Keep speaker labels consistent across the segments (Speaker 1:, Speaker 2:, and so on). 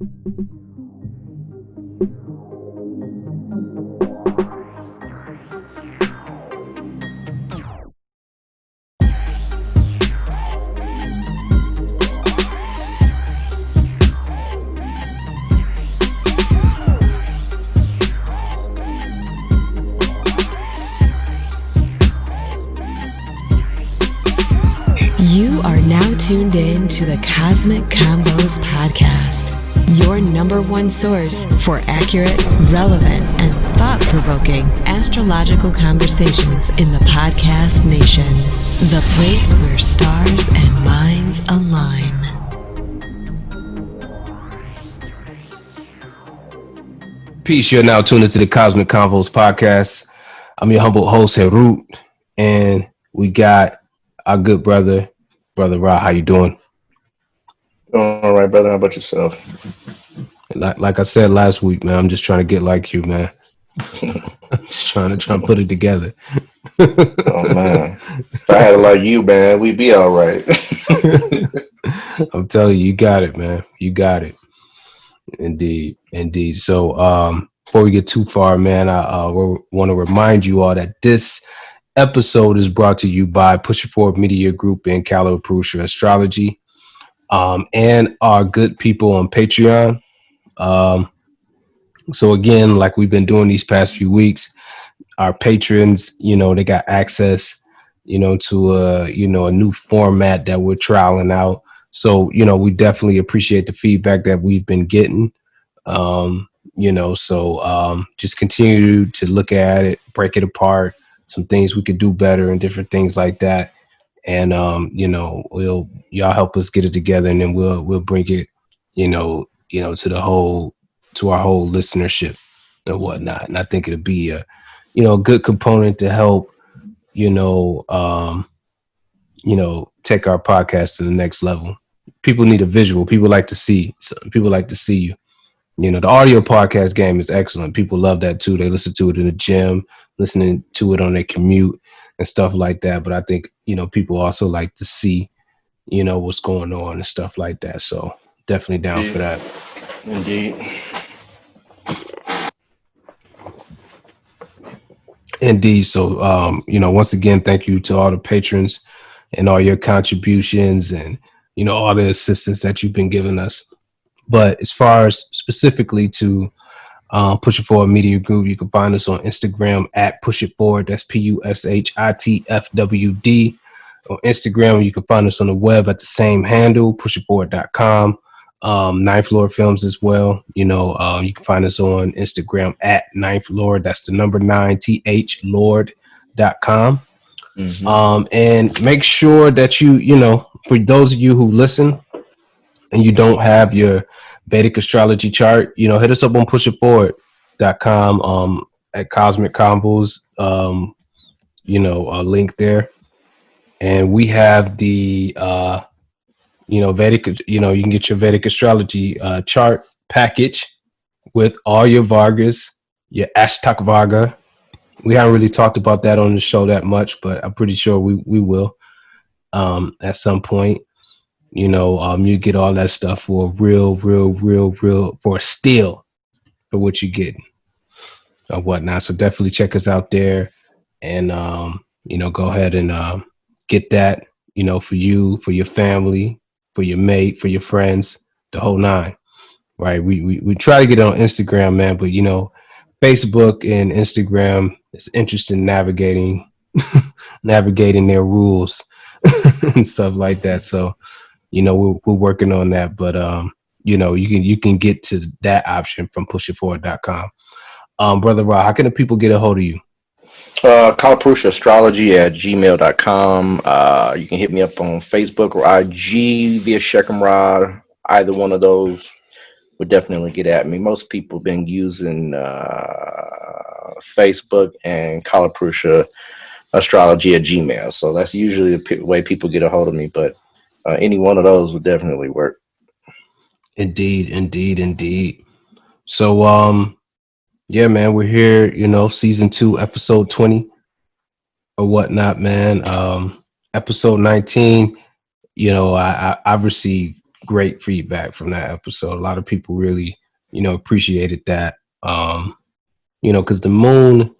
Speaker 1: You are now tuned in to the Cosmic Convos podcast, your number one source for accurate, relevant, and thought-provoking astrological conversations in the podcast nation. The place where stars and minds align.
Speaker 2: Peace, you're now tuned into the Cosmic Convos podcast. I'm your humble host, Herut, and we got our good brother Ra. How you doing?
Speaker 3: All right, brother. How about yourself?
Speaker 2: Like I said last week, man, I'm just trying to get like you, man. Just trying to put it together.
Speaker 3: Oh man, if I had it like you, man, we'd be all right.
Speaker 2: I'm telling you, you got it, man. You got it. Indeed. So, before we get too far, man, I want to remind you all that this episode is brought to you by Push It Forward Media Group and Calipusha Astrology, and our good people on Patreon. So again, like we've been doing these past few weeks, our patrons, they got access, to a new format that we're trialing out. So, we definitely appreciate the feedback that we've been getting. Just continue to look at it, break it apart, some things we could do better and different things like that. And, y'all help us get it together, and then we'll bring it, to our whole listenership and whatnot. And I think it'll be a good component to help, take our podcast to the next level. People need a visual. People like to see. People like to see you. The audio podcast game is excellent. People love that too. They listen to it in the gym, listening to it on their commute and stuff like that. But I think, people also like to see, what's going on and stuff like that. So definitely down for that. Indeed. So, once again, thank you to all the patrons and all your contributions and, all the assistance that you've been giving us. But as far as specifically to Push It Forward Media Group, you can find us on Instagram at Push It Forward. That's PUSHITFWD. On Instagram, you can find us on the web at the same handle, pushitforward.com. Ninth Lord Films as well. You can find us on Instagram at Ninth Lord. That's the number 9 THLord.com. Mm-hmm. And make sure that for those of you who listen and you don't have your Vedic astrology chart, hit us up on pushitforward.com, at Cosmic Convos, a link there. And we have the, Vedic, you can get your Vedic astrology chart package with all your Vargas, your Ashtak Varga. We haven't really talked about that on the show that much, but I'm pretty sure we will at some point. You get all that stuff for real, for a steal for what you get or whatnot. So definitely check us out there and, go ahead and get that, for you, for your family, for your mate, for your friends, the whole nine, right? We try to get it on Instagram, man, but Facebook and Instagram, it's interesting navigating their rules and stuff like that. So, we're working on that, but you can get to that option from pushitforward.com. Brother Ra, how can the people get a hold of you?
Speaker 3: Calipusha Astrology at gmail.com. You can hit me up on Facebook or IG via Shekhem Ra. Either one of those would definitely get at me. Most people have been using Facebook and Calipusha Astrology at Gmail. So that's usually the way people get a hold of me. But any one of those would definitely work.
Speaker 2: Indeed. So, yeah, man, we're here, season 2, episode 20 or whatnot, man. Episode 19, I've received great feedback from that episode. A lot of people really, appreciated that. Because the moon,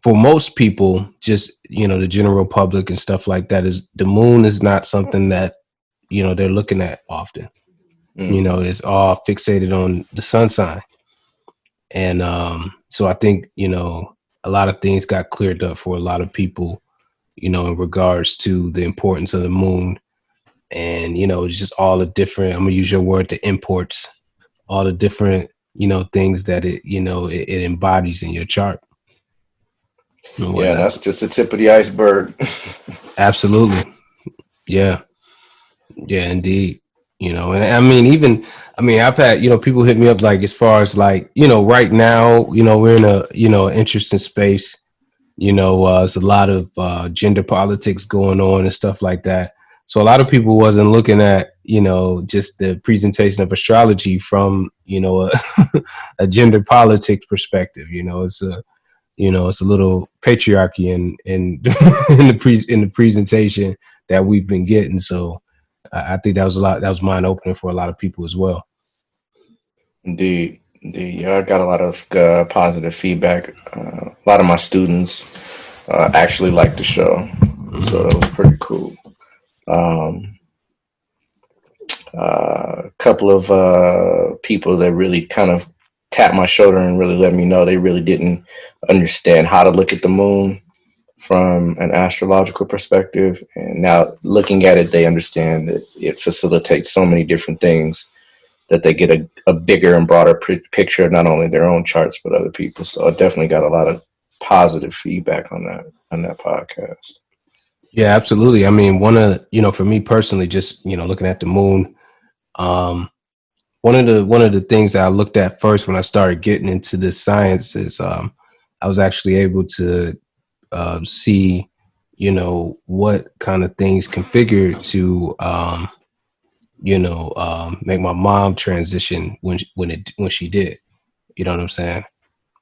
Speaker 2: for most people, just, the general public and stuff like that, is the moon is not something that, they're looking at often. It's all fixated on the sun sign. And so I think, a lot of things got cleared up for a lot of people, in regards to the importance of the moon. And, just all the different, I'm going to use your word, the imports, all the different, things that it embodies in your chart.
Speaker 3: Yeah, that's just the tip of the iceberg.
Speaker 2: Absolutely. Yeah. Yeah, indeed. And I've had, people hit me up, like, as far as, like, right now, we're in a, interesting space. There's a lot of gender politics going on and stuff like that. So a lot of people wasn't looking at, just the presentation of astrology from, a gender politics perspective. It's a little patriarchy in in the presentation that we've been getting. So I think that was mind opening for a lot of people as well.
Speaker 3: Indeed. Yeah, I got a lot of positive feedback. A lot of my students actually liked the show, so it was pretty cool. A couple of people that really kind of tapped my shoulder and really let me know they really didn't understand how to look at the moon from an astrological perspective. And now looking at it, they understand that it facilitates so many different things that they get a bigger and broader picture of not only their own charts, but other people. So I definitely got a lot of positive feedback on that podcast.
Speaker 2: Yeah, absolutely. I mean, for me personally, just, looking at the moon, one of the things that I looked at first when I started getting into this science is I was actually able to see, what kind of things configured to, make my mom transition when she did. You know what I'm saying?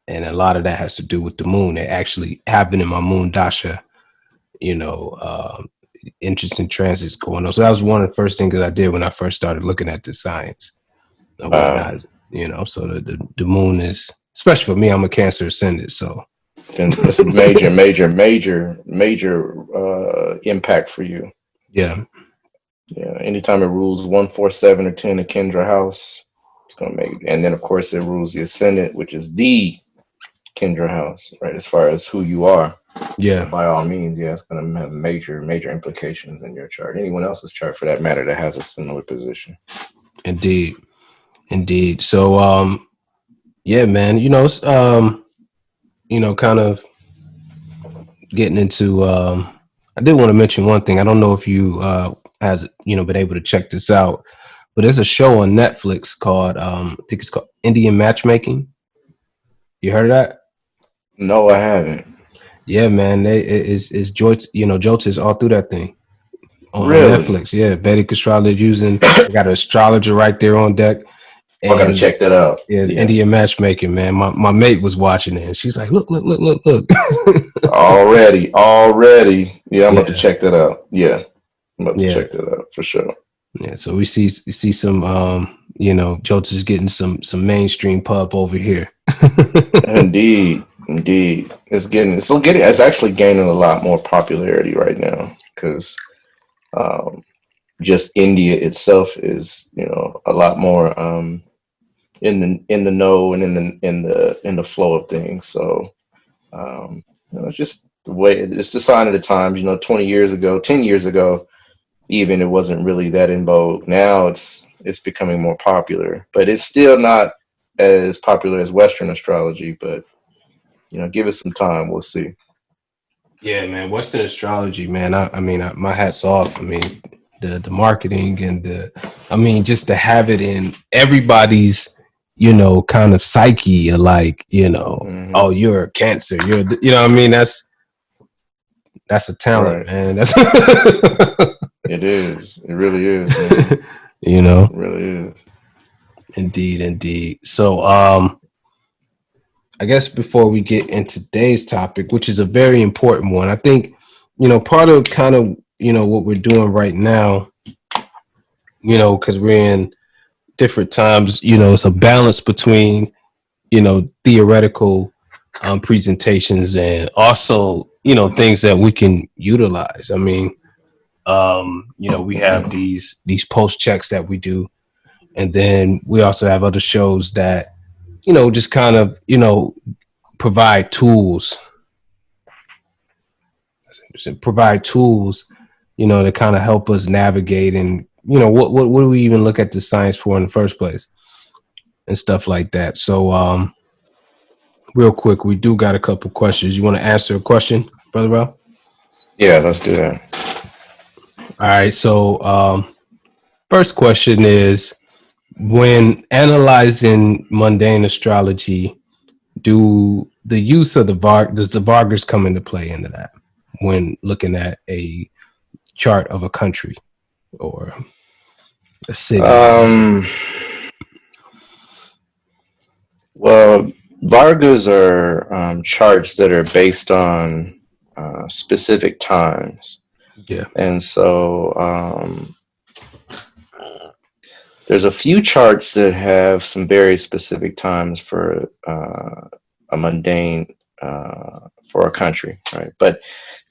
Speaker 2: And a lot of that has to do with the moon. It actually happened in my moon dasha. Interesting transits going on. So that was one of the first things that I did when I first started looking at the science and whatnot. So the moon is, especially for me, I'm a Cancer ascendant, so
Speaker 3: it's a major impact for you.
Speaker 2: Yeah.
Speaker 3: Anytime it rules 1, 4, 7, or 10 a Kendra house, it's gonna make. And then of course it rules the ascendant, which is the Kendra house, right? As far as who you are.
Speaker 2: Yeah.
Speaker 3: So by all means, it's going to have major implications in your chart. Anyone else's chart, for that matter, that has a similar position.
Speaker 2: Indeed. So, yeah, man. It's, kind of getting into. I did want to mention one thing. I don't know if you has been able to check this out, but there's a show on Netflix called I think it's called Indian Matchmaking. You heard of that?
Speaker 3: No, I haven't.
Speaker 2: Yeah, man. It's Jyotis is all through that thing on
Speaker 3: Really?
Speaker 2: Netflix. Yeah, Vedic astrology they got an astrologer right there on deck.
Speaker 3: I gotta check that out.
Speaker 2: Yeah, Indian matchmaking, man. My mate was watching it, and she's like, "Look."
Speaker 3: Already. Yeah, I'm about to check that out. Yeah, I'm about to check that out for sure.
Speaker 2: Yeah, so we see some Jyotis getting some mainstream pub over here.
Speaker 3: Indeed. It's actually gaining a lot more popularity right now because just India itself is a lot more in the know and in the flow of things. So it's just the way, it's the sign of the times. 20 years ago, 10 years ago, even, it wasn't really that in vogue. Now it's becoming more popular, but it's still not as popular as Western astrology. But give it some time. We'll see.
Speaker 2: Yeah, man. Western astrology, man. I mean, my hat's off. I mean, the marketing and just to have it in everybody's, kind of psyche, like, oh, you're a Cancer. You're, what I mean? That's a talent, right, man. That's
Speaker 3: it is. It really is. Man.
Speaker 2: It
Speaker 3: really is.
Speaker 2: Indeed. So, I guess before we get into today's topic, which is a very important one, I think, part of kind of, what we're doing right now you know, because we're in different times. You know, it's a balance between, you know, theoretical presentations and also, you know, things that we can utilize. I mean, you know, we have these post checks that we do, and then we also have other shows that, you know, just kind of, you know, provide tools, provide tools, you know, to kind of help us navigate and, you know, what do we even look at the science for in the first place and stuff like that. So, real quick, we do got a couple questions. You want to answer a question, Brother Rel?
Speaker 3: Yeah, let's do that.
Speaker 2: All right. So, first question is, when analyzing mundane astrology, do the use of does the Vargas come into play into that when looking at a chart of a country or a city?
Speaker 3: Well, Vargas are charts that are based on specific times.
Speaker 2: Yeah.
Speaker 3: And so there's a few charts that have some very specific times for a mundane for a country, right? But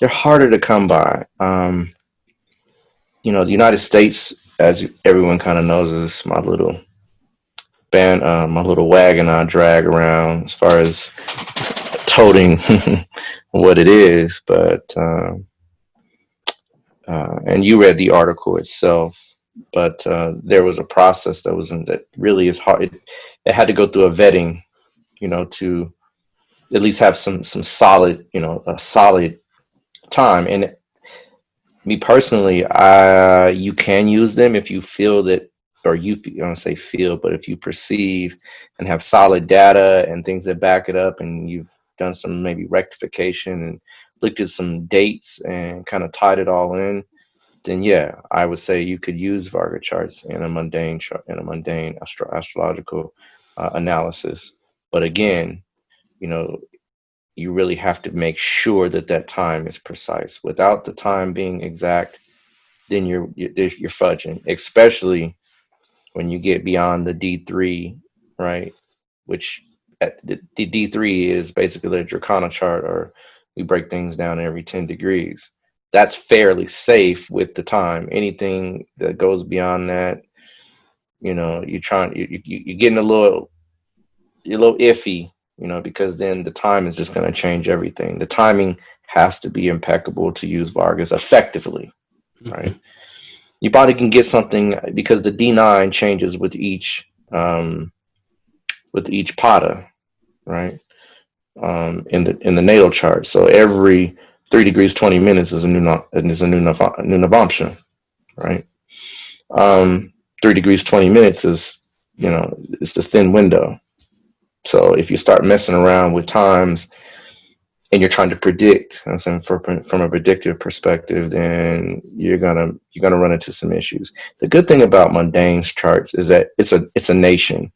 Speaker 3: they're harder to come by. You know, the United States, as everyone kind of knows, is my little band, my little wagon I drag around as far as toting what it is. But and you read the article itself, but there was a process that really is hard. It had to go through a vetting, you know, to at least have some solid, you know, a solid time. And me personally, you can use them if you feel that, or I don't say feel, but if you perceive and have solid data and things that back it up, and you've done some maybe rectification and looked at some dates and kind of tied it all in, then yeah, I would say you could use Varga charts in a mundane astrological analysis. But again, you know, you really have to make sure that that time is precise. Without the time being exact, then you're fudging, especially when you get beyond the D3, right? Which the D3 is basically the Dracona chart, or we break things down every 10 degrees. That's fairly safe with the time. Anything that goes beyond that, you know, you're getting you're a little iffy, you know, because then the time is just going to change everything. The timing has to be impeccable to use Vargas effectively, right? Mm-hmm. You probably can get something because the D9 changes with each pada, right? In the natal chart. So every 3 degrees 20 minutes is a new Navamsha, right? 3 degrees 20 minutes is, you know, it's the thin window. So if you start messing around with times and you're trying to predict, from a predictive perspective, then you're gonna run into some issues. The good thing about mundane charts is that it's a nation.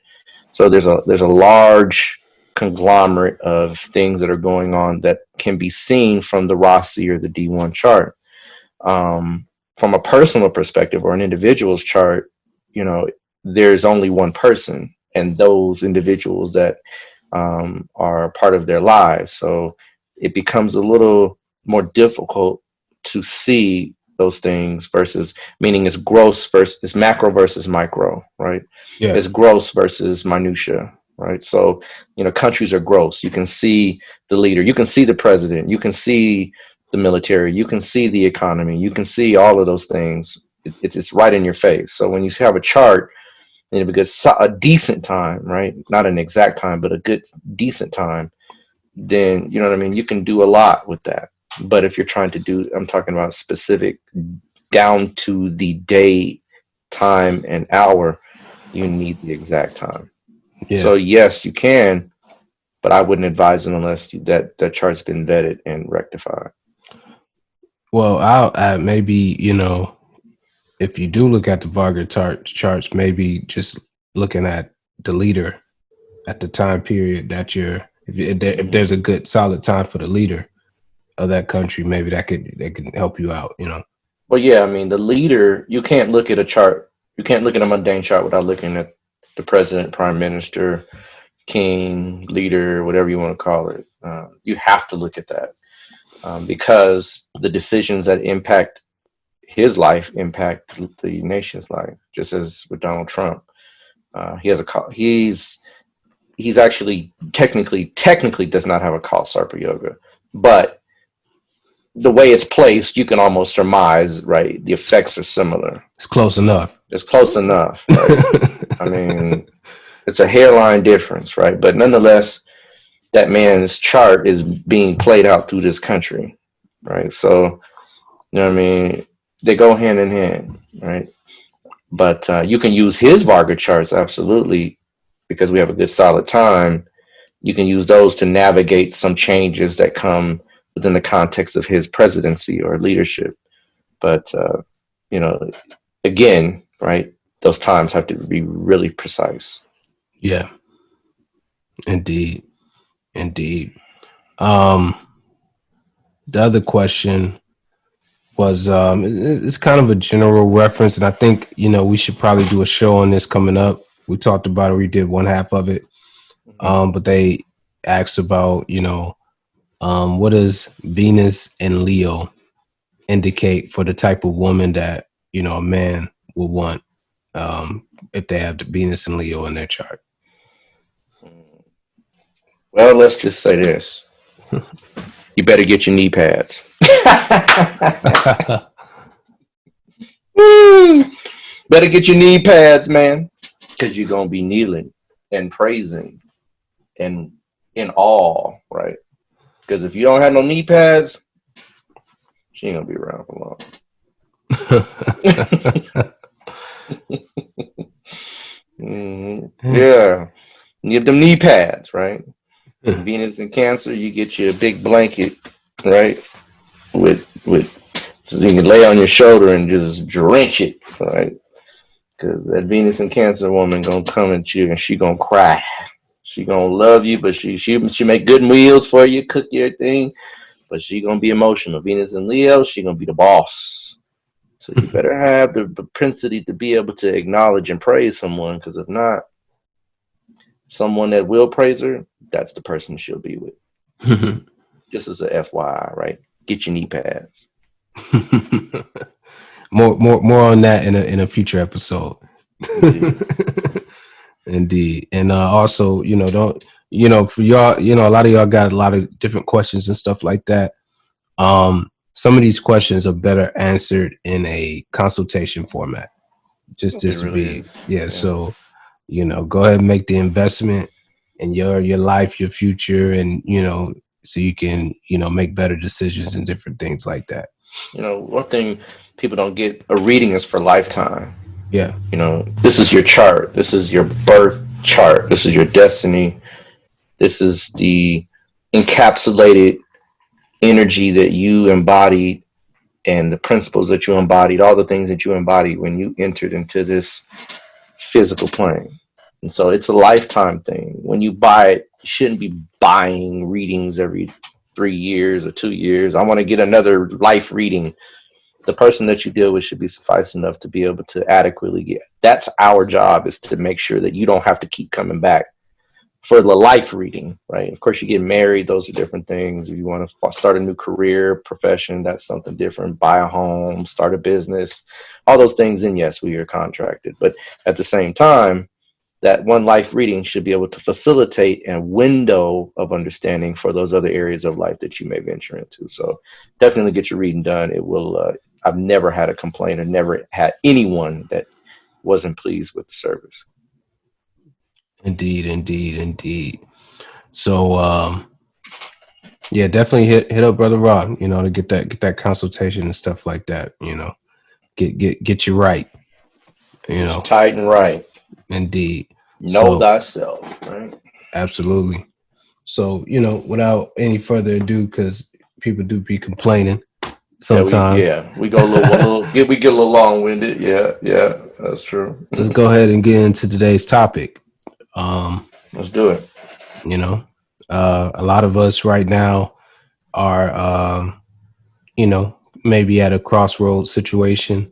Speaker 3: So there's a large conglomerate of things that are going on that can be seen from the Rossi or the D1 chart. From a personal perspective or an individual's chart, you know, there's only one person and those individuals that are part of their lives. So it becomes a little more difficult to see those things versus, meaning it's it's macro versus micro, right? Yeah. It's gross versus minutia, right? So, you know, countries are gross. You can see the leader, you can see the president, you can see the military, you can see the economy, you can see all of those things. It's right in your face. So when you have a chart, and because a decent time, right? Not an exact time, but a good, decent time, then, you know what I mean? You can do a lot with that. But if you're trying to I'm talking about specific down to the day, time, and hour, you need the exact time. Yeah. So yes, you can, but I wouldn't advise it unless that chart's been vetted and rectified.
Speaker 2: Well, I'll maybe, you know, if you do look at the Varga charts, maybe just looking at the leader at the time period that if there's a good solid time for the leader of that country, maybe that can help you out, you know. Well, yeah, I mean, the leader, you can't look at a chart
Speaker 3: You can't look at a mundane chart without looking at the president, prime minister, king, leader, whatever you want to call it. You have to look at that because the decisions that impact his life impact the nation's life. Just as with Donald Trump, he's actually technically does not have a call Sarpa Yoga, but the way it's placed, you can almost surmise, right? The effects are similar.
Speaker 2: It's close enough.
Speaker 3: It's close enough, right? I mean, it's a hairline difference, right? But nonetheless, that man's chart is being played out through this country, right? So, you know what I mean? They go hand in hand, right? But you can use his Varga charts, absolutely, because we have a good solid time. You can use those to navigate some changes that come within the context of his presidency or leadership. But, you know, again, right, those times have to be really precise.
Speaker 2: Yeah, indeed. The other question was, it's kind of a general reference, and I think, you know, we should probably do a show on this coming up. We talked about it. We did one half of it. But they asked about, you know, what does Venus and Leo indicate for the type of woman that, you know, a man will want if they have the Venus and Leo in their chart?
Speaker 3: Well, let's just say this. You better get your knee pads. Better get your knee pads, man, because you're going to be kneeling and praising and in awe, right? Because if you don't have no knee pads, she ain't going to be around for long. Yeah. Give them knee pads, right? Venus and Cancer, you get you a big blanket, right? So you can lay on your shoulder and just drench it, right? Because that Venus and Cancer woman gonna come at you and she gonna cry. She gonna love you, but she make good meals for you, cook your thing, but she gonna be emotional. Venus and Leo, she gonna be the boss. So you better have the propensity to be able to acknowledge and praise someone, because if not, someone that will praise her, that's the person she'll be with. Just as a FYI, right? Get your knee pads.
Speaker 2: more on that in a future episode. Indeed. And also, you know, don't, you know, for y'all, you know, a lot of y'all got a lot of different questions and stuff like that. Some of these questions are better answered in a consultation format. Just to be, yeah. So, you know, go ahead and make the investment in your life, your future, and, you know, so you can, you know, make better decisions and different things like that.
Speaker 3: You know, one thing people don't get, a reading is for lifetime.
Speaker 2: Yeah.
Speaker 3: You know, this is your chart. This is your birth chart. This is your destiny. This is the encapsulated energy that you embodied and the principles that you embodied, all the things that you embodied when you entered into this physical plane. And so it's a lifetime thing. When you buy it, you shouldn't be buying readings every 3 years or 2 years. I want to get another life reading. The person that you deal with should be suffice enough to be able to adequately get. That's our job, is to make sure that you don't have to keep coming back for the life reading, right? Of course, you get married. Those are different things. If you want to start a new career, profession, that's something different. Buy a home, start a business, all those things. And yes, we are contracted. But at the same time, that one life reading should be able to facilitate a window of understanding for those other areas of life that you may venture into. So definitely get your reading done. It will, I've never had a complaint or never had anyone that wasn't pleased with the service.
Speaker 2: Indeed. So, yeah, definitely hit up Brother Rod, you know, to get that consultation and stuff like that, you know, get you right, you know,
Speaker 3: tight and right.
Speaker 2: Indeed.
Speaker 3: Know thyself, right?
Speaker 2: Absolutely. So, you know, without any further ado, because people do be complaining sometimes.
Speaker 3: We go we get a little long-winded. Yeah, that's true.
Speaker 2: Let's go ahead and get into today's topic.
Speaker 3: Let's do it.
Speaker 2: You know, a lot of us right now are, you know, maybe at a crossroads situation.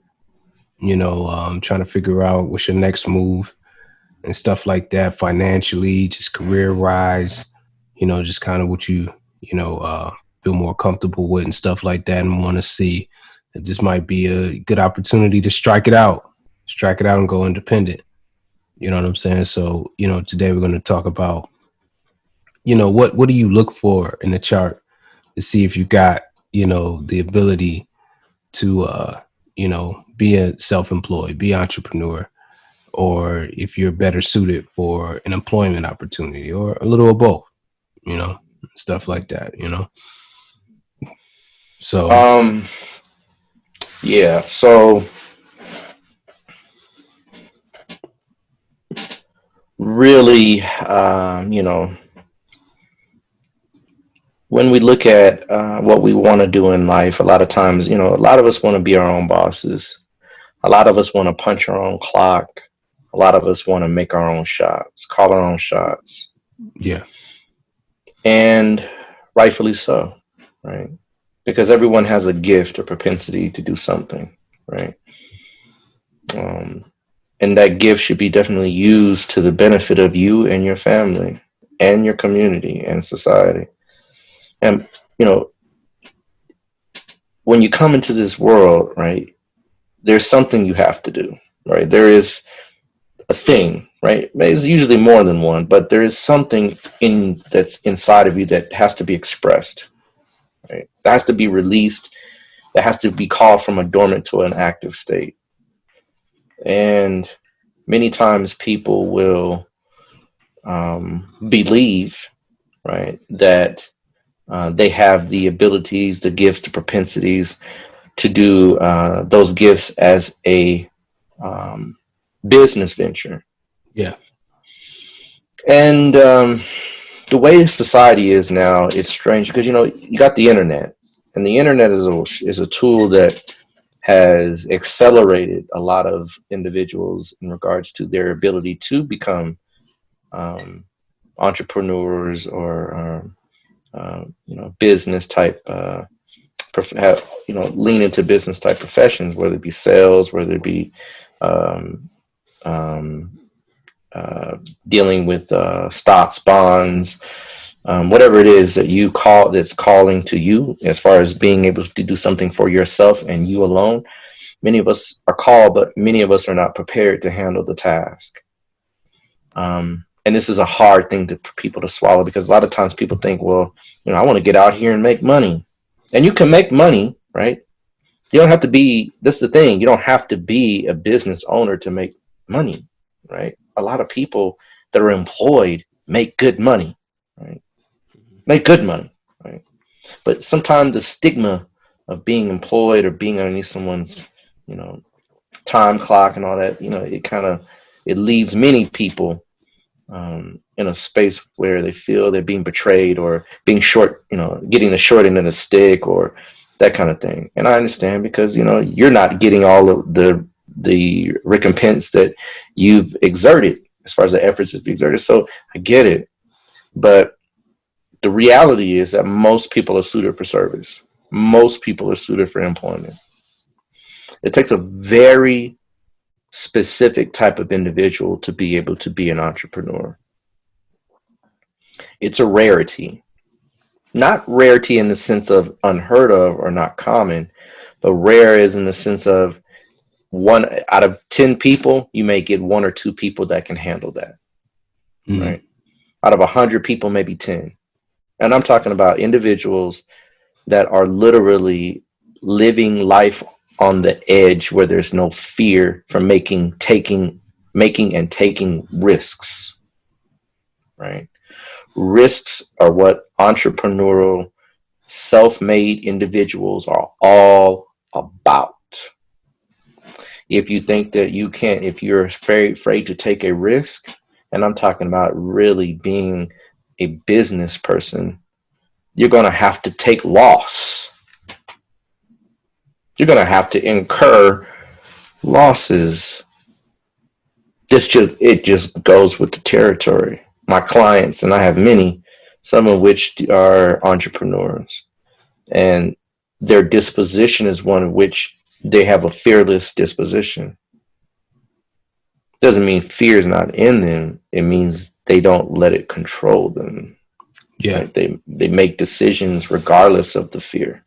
Speaker 2: trying to figure out what's your next move and stuff like that, financially, just career wise, just kind of what feel more comfortable with and stuff like that, and want to see that this might be a good opportunity to strike it out and go independent. You know what I'm saying? So, today we're going to talk about, what do you look for in the chart to see if you got, the ability to, be a self-employed, be an entrepreneur, or if you're better suited for an employment opportunity, or a little of both, stuff like that, So,
Speaker 3: Yeah. So really, when we look at what we want to do in life, a lot of times, a lot of us want to be our own bosses. A lot of us want to punch our own clock. A lot of us want to make our own shots, call our own shots.
Speaker 2: yeah,
Speaker 3: And rightfully so, right? Because everyone has a gift or propensity to do something, right? And that gift should be definitely used to the benefit of you and your family and your community and society. And, when you come into this world, right, there's something you have to do, right? There is a thing, right? It's usually more than one, but there is something that's inside of you that has to be expressed, right? That has to be released. That has to be called from a dormant to an active state. And many times people will believe, right, that they have the abilities, the gifts, the propensities to do those gifts as a business venture.
Speaker 2: yeah,
Speaker 3: And the way society is now, it's strange because you got the internet, and the internet is a tool that has accelerated a lot of individuals in regards to their ability to become entrepreneurs or business type lean into business type professions, whether it be sales, whether it be um, dealing with stocks, bonds, whatever it is that that's calling to you as far as being able to do something for yourself and you alone. Many of us are called, but many of us are not prepared to handle the task. And this is a hard thing for people to swallow, because a lot of times people think, well, I want to get out here and make money. And you can make money, right? You don't have to be, that's the thing, you don't have to be a business owner to make money, right? A lot of people that are employed make good money, right? Make good money, right? But sometimes the stigma of being employed or being underneath someone's, time clock and all that, it leaves many people in a space where they feel they're being betrayed or being short, getting the short end of the stick or that kind of thing. And I understand, because, you're not getting all of the recompense that you've exerted as far as the efforts that you've exerted. So I get it. But the reality is that most people are suited for service. Most people are suited for employment. It takes a very specific type of individual to be able to be an entrepreneur. It's a rarity. Not rarity in the sense of unheard of or not common, but rare is in the sense of 1 out of 10 people, you may get 1 or 2 people that can handle that, right? Out of 100 people, maybe 10. And I'm talking about individuals that are literally living life on the edge, where there's no fear from making and taking risks, right? Risks are what entrepreneurial, self-made individuals are all about. If you think that you can't, if you're very afraid to take a risk, and I'm talking about really being a business person, you're going to have to take loss. You're going to have to incur losses. It just goes with the territory. My clients, and I have many, some of which are entrepreneurs, and their disposition is one of which they have a fearless disposition. Doesn't mean fear is not in them. It means they don't let it control them.
Speaker 2: Yeah.
Speaker 3: Right? They make decisions regardless of the fear.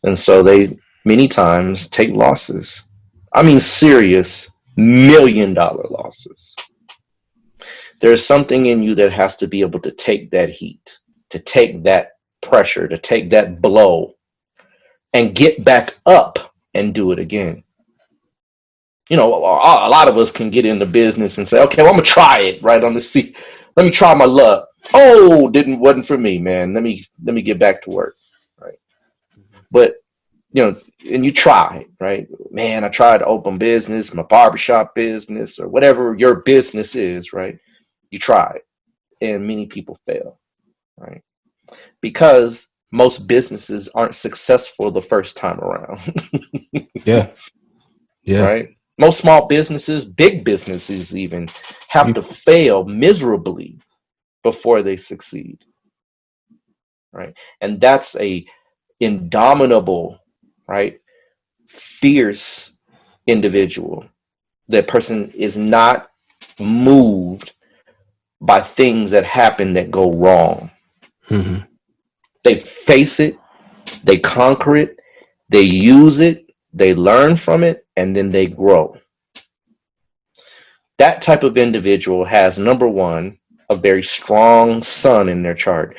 Speaker 3: And so they many times take losses. I mean, serious $1 million losses. There's something in you that has to be able to take that heat, to take that pressure, to take that blow and get back up and do it again. You know, a lot of us can get into business and say, okay, well, I'm gonna try it right on the seat. Let me try my luck. Oh, wasn't for me, man. Let me get back to work. Right. But you know, and you try, right? Man, I tried to open business, my barbershop business, or whatever your business is, right? You try, and many people fail, right? Because most businesses aren't successful the first time around.
Speaker 2: Yeah. Yeah.
Speaker 3: Right? Most small businesses, big businesses even, have to fail miserably before they succeed. Right? And that's a indomitable, right? Fierce individual. That person is not moved by things that happen that go wrong.
Speaker 2: Mm-hmm.
Speaker 3: They face it, they conquer it, they use it, they learn from it, and then they grow. That type of individual has, number one, a very strong sun in their chart.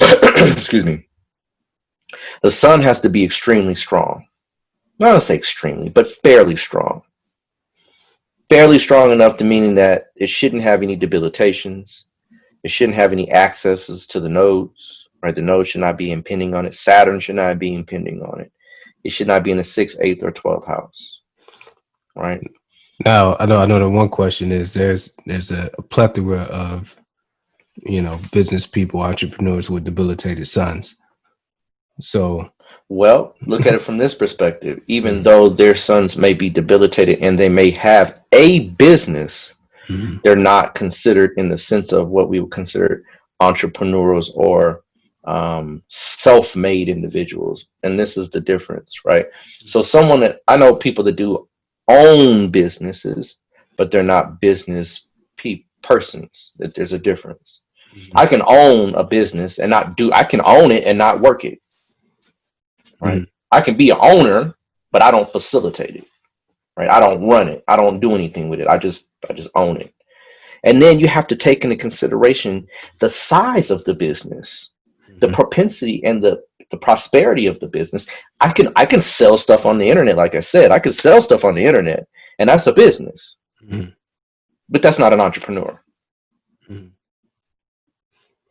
Speaker 3: Excuse me. The sun has to be extremely strong. Not to say extremely, but fairly strong. Fairly strong enough to meaning that it shouldn't have any debilitations. It shouldn't have any accesses to the nodes, right? The node should not be impinging on it. Saturn should not be impinging on it. It should not be in the 6th, 8th, or 12th house, right?
Speaker 2: Now, I know the one question is there's a plethora of, business people, entrepreneurs with debilitated suns. So,
Speaker 3: well, look at it from this perspective. Even though their sons may be debilitated and they may have a business, they're not considered in the sense of what we would consider entrepreneurs or self-made individuals. And this is the difference, right? So someone that I know people that do own businesses, but they're not business persons, that there's a difference. I can own a business and I can own it and not work it. Right. I can be an owner, but I don't facilitate it. Right. I don't run it. I don't do anything with it. I just own it. And then you have to take into consideration the size of the business, the propensity and the prosperity of the business. I can sell stuff on the internet. Like I said, I can sell stuff on the internet, and that's a business. But that's not an entrepreneur.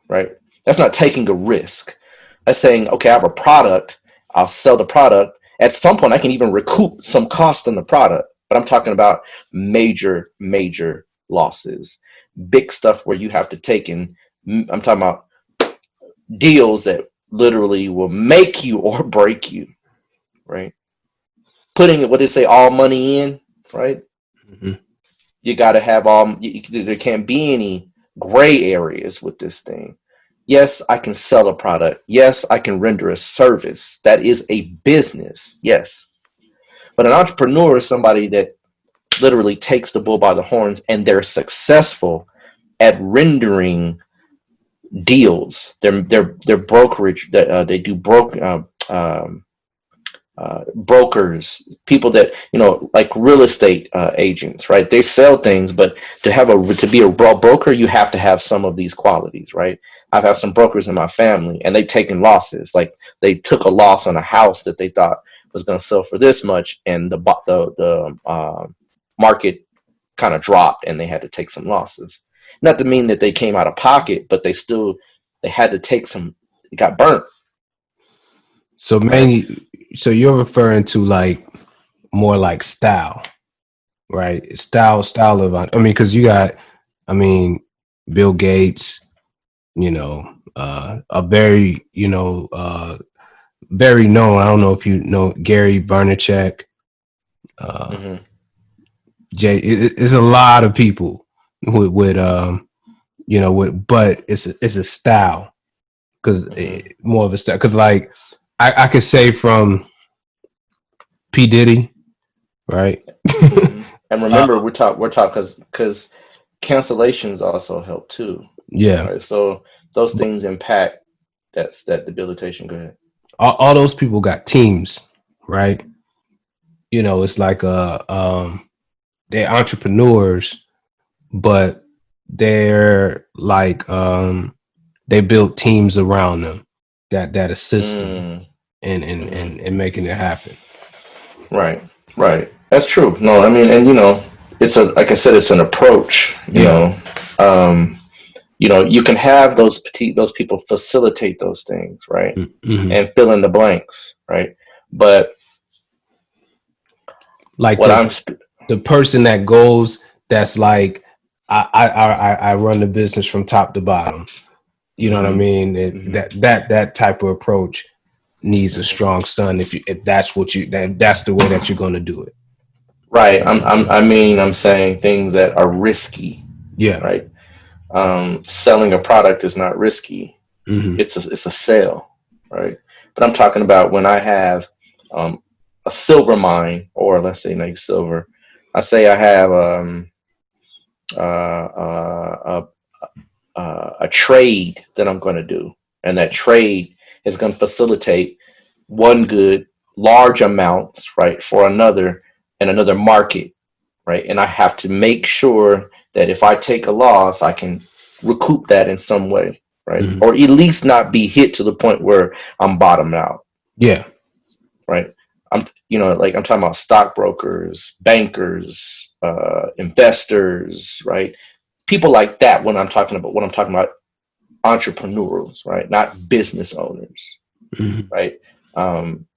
Speaker 3: Right. That's not taking a risk. That's saying, okay, I have a product. I'll sell the product. At some point, I can even recoup some cost on the product. But I'm talking about major, major losses. Big stuff where you have to take in. I'm talking about deals that literally will make you or break you. Right. Putting, what they say, all money in. Right. You got to have there can't be any gray areas with this thing. Yes, I can sell a product. Yes, I can render a service. That is a business. Yes. But an entrepreneur is somebody that literally takes the bull by the horns, and they're successful at rendering deals. They're brokerage. They do brokers, people that, like real estate agents, right? They sell things, but to be a broker, you have to have some of these qualities, right? I've had some brokers in my family, and they've taken losses. Like they took a loss on a house that they thought was going to sell for this much, and the market kind of dropped, and they had to take some losses. Not to mean that they came out of pocket, but they had to take some. It got burnt.
Speaker 2: So mainly, so you're referring to like more like style, right? Style of. Because you got, Bill Gates. A very, very known. I don't know if you know Gary Vaynerchuk. Jay, it's a lot of people with but it's a style, because more of a style. Because like I could say from P Diddy, right?
Speaker 3: Mm-hmm. And remember, we're talking because cancellations also help too,
Speaker 2: Yeah,
Speaker 3: right? So those things impact that debilitation. Go ahead.
Speaker 2: all those people got teams, right? You know, it's like they're entrepreneurs, but they're like they built teams around them that assist them
Speaker 3: Mm,
Speaker 2: in making it happen.
Speaker 3: right, right. That's true. No, I mean, and it's a like I said, it's an approach.
Speaker 2: Yeah.
Speaker 3: Um, you can have those people facilitate those things, right,
Speaker 2: Mm-hmm.
Speaker 3: and fill in the blanks, right. But
Speaker 2: Like
Speaker 3: what
Speaker 2: the person that goes, that's like, I run the business from top to bottom. You know what I
Speaker 3: mhm,
Speaker 2: mean?
Speaker 3: mhm,
Speaker 2: That type of approach needs a
Speaker 3: mhm.
Speaker 2: strong son. If that's what that's the way that you're going to do it.
Speaker 3: Right. I'm saying things that are risky,
Speaker 2: Yeah.
Speaker 3: right? Selling a product is not risky.
Speaker 2: Mm-hmm.
Speaker 3: It's a sale, right? But I'm talking about when I have um, a silver mine, or let's say like silver. I say I have a trade that I'm going to do, and that trade is going to facilitate one good large amounts, right, for another in another market, right? And I have to make sure that if I take a loss, I can recoup that in some way, right?
Speaker 2: Mm-hmm.
Speaker 3: Or at least not be hit to the point where I'm bottomed out,
Speaker 2: Yeah.
Speaker 3: right? I'm talking about stockbrokers, bankers, investors, right? People like that when I'm talking about entrepreneurs, right? Not business owners,
Speaker 2: Mm-hmm.
Speaker 3: right? Um,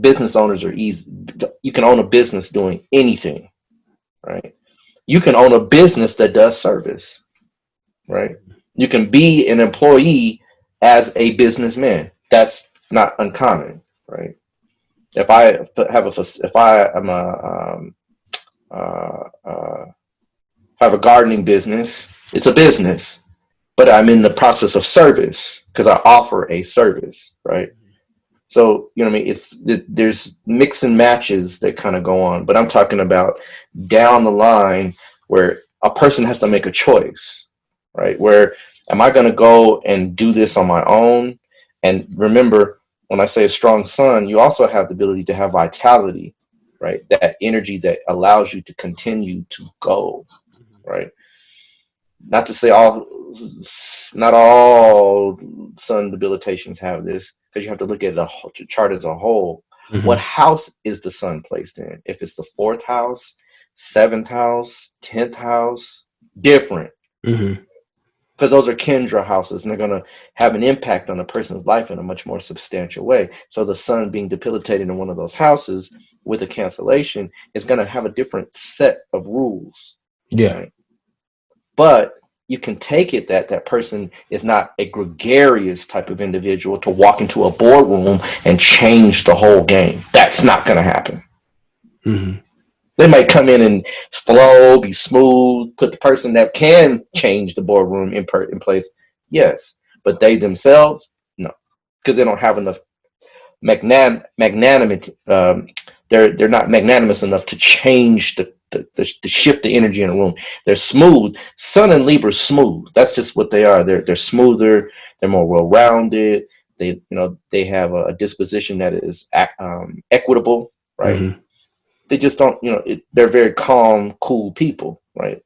Speaker 3: Business owners are easy. You can own a business doing anything, right? You can own a business that does service, right? You can be an employee as a businessman. That's not uncommon, right? If I if I am uh, uh, have a gardening business, it's a business, but I'm in the process of service because I offer a service, right? So what I mean. There's mix and matches that kind of go on, but I'm talking about down the line where a person has to make a choice, right? Where am I going to go and do this on my own? And remember, when I say a strong son, you also have the ability to have vitality, right? That energy that allows you to continue to go, right? Not to say not all sun debilitations have this, because you have to look at the chart as a whole. What
Speaker 2: Mm-hmm.
Speaker 3: house is the sun placed in? If it's the fourth house, seventh house, 10th house, different,
Speaker 2: Mm-hmm.
Speaker 3: because those are Kendra houses, and they're going to have an impact on a person's life in a much more substantial way. So the sun being debilitated in one of those houses with a cancellation is going to have a different set of rules,
Speaker 2: Yeah.
Speaker 3: right? But you can take it that that person is not a gregarious type of individual to walk into a boardroom and change the whole game. That's not going to happen.
Speaker 2: Mm-hmm.
Speaker 3: They might come in and flow, be smooth, put the person that can change the boardroom in place. Yes, but they themselves, no, because they don't have enough magnanimity. They're not magnanimous enough to change to shift the energy in a room. They're smooth. Sun and Libra smooth. That's just what they are. They're smoother. They're more well rounded. They have a disposition that is equitable, right?
Speaker 2: Mm-hmm.
Speaker 3: They just don't. They're very calm, cool people, right?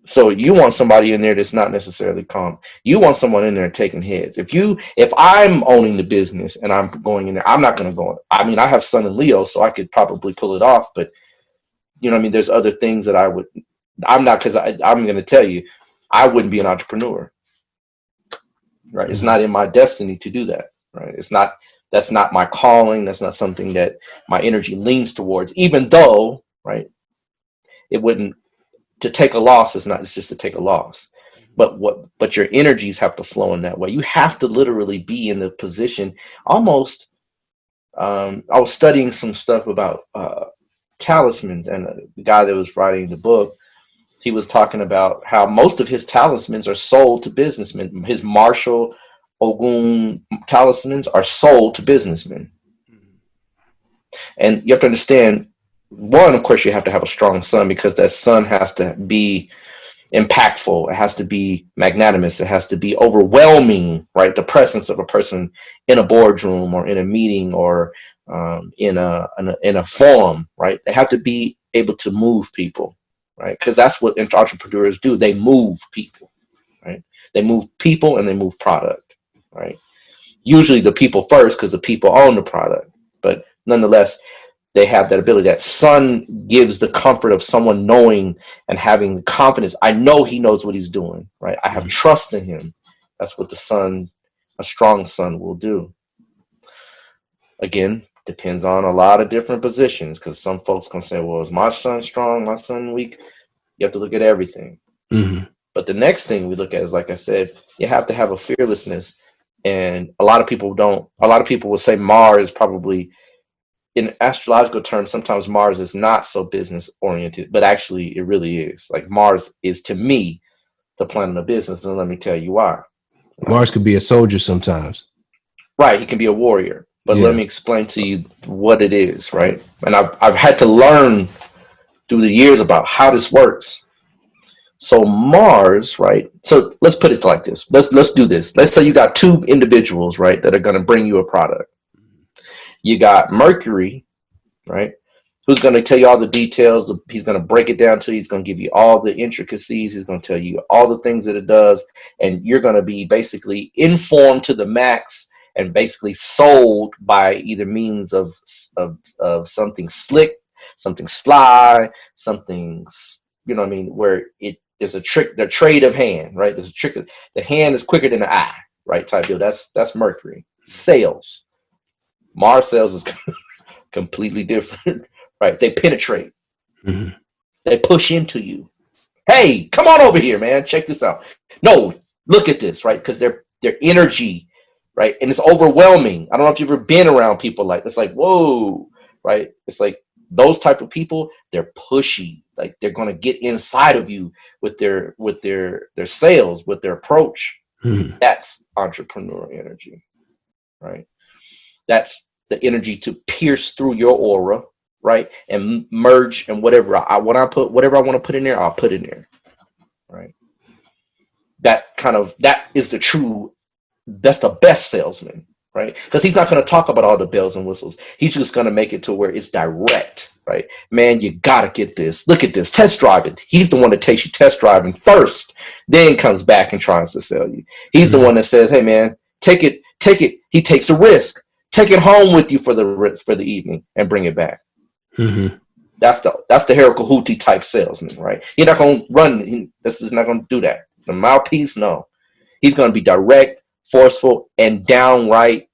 Speaker 3: So you want somebody in there that's not necessarily calm. You want someone in there taking heads. If I'm owning the business and I'm going in there, I'm not going to go. I mean, I have Sun and Leo, so I could probably pull it off. But I mean, there's other things that I'm not, because I'm going to tell you, I wouldn't be an entrepreneur, right? It's
Speaker 2: Mm-hmm.
Speaker 3: not in my destiny to do that, right? That's not my calling. That's not something that my energy leans towards, even though, right? It wouldn't. To take a loss is not, it's just to take a loss. But your energies have to flow in that way. You have to literally be in the position almost. I was studying some stuff about talismans, and the guy that was writing the book, he was talking about how most of his talismans are sold to businessmen. His Marshall Ogun talismans are sold to businessmen. And you have to understand, one, of course, you have to have a strong sun, because that sun has to be impactful. It has to be magnanimous. It has to be overwhelming, right? The presence of a person in a boardroom or in a meeting or in a forum, right? They have to be able to move people, right? Because that's what entrepreneurs do. They move people, right? They move people and they move product, right? Usually the people first, because the people own the product, but nonetheless, they have that ability. That sun gives the comfort of someone knowing and having confidence. I know he knows what he's doing, right? I have trust in him. That's what the sun, a strong sun, will do. Again, depends on a lot of different positions, because some folks can say, well, is my sun strong, my sun weak? You have to look at everything.
Speaker 2: Mm-hmm.
Speaker 3: But the next thing we look at is, like I said, you have to have a fearlessness. And a lot of people will say Mars probably, in astrological terms, sometimes Mars is not so business oriented, but actually it really is. Like, Mars is, to me, the planet of business. And let me tell you why.
Speaker 2: Mars could be a soldier sometimes.
Speaker 3: Right. He can be a warrior, but
Speaker 2: Yeah.
Speaker 3: let me explain to you what it is. Right. And I've had to learn through the years about how this works. So Mars, right? So let's put it like this. Let's do this. Let's say you got two individuals, right, that are going to bring you a product. You got Mercury, right, who's going to tell you all the details. He's going to break it down to you. He's going to give you all the intricacies. He's going to tell you all the things that it does. And you're going to be basically informed to the max and basically sold by either means of something slick, something sly, something, you know what I mean, where it is a trick, the trade of hand, right? There's a trick. The hand is quicker than the eye, right? Type deal. That's Mercury. Sales. Mars sales is completely different, right? They penetrate.
Speaker 2: Mm-hmm.
Speaker 3: They push into you. Hey, come on over here, man. Check this out. No, look at this, right? Because their energy, right? And it's overwhelming. I don't know if you've ever been around people like, it's like, whoa, right? It's like those type of people, they're pushy. Like, they're going to get inside of you with their sales, with their approach.
Speaker 2: Mm-hmm.
Speaker 3: That's entrepreneurial energy, right? That's the energy to pierce through your aura, right, and merge, and whatever I want to put in there, I'll put in there, right? That is that's the best salesman, right? Because he's not going to talk about all the bells and whistles. He's just going to make it to where it's direct, right? Man, you got to get this. Look at this. Test drive it. He's the one that takes you test driving first, then comes back and tries to sell you. He's the one that says, hey, man, take it. He takes a risk. Take it home with you for the evening and bring it back.
Speaker 2: Mm-hmm.
Speaker 3: That's the Hero Kahuti type salesman, right? You're not going to run. This is not going to do that. The mouthpiece, no. He's going to be direct, forceful, and downright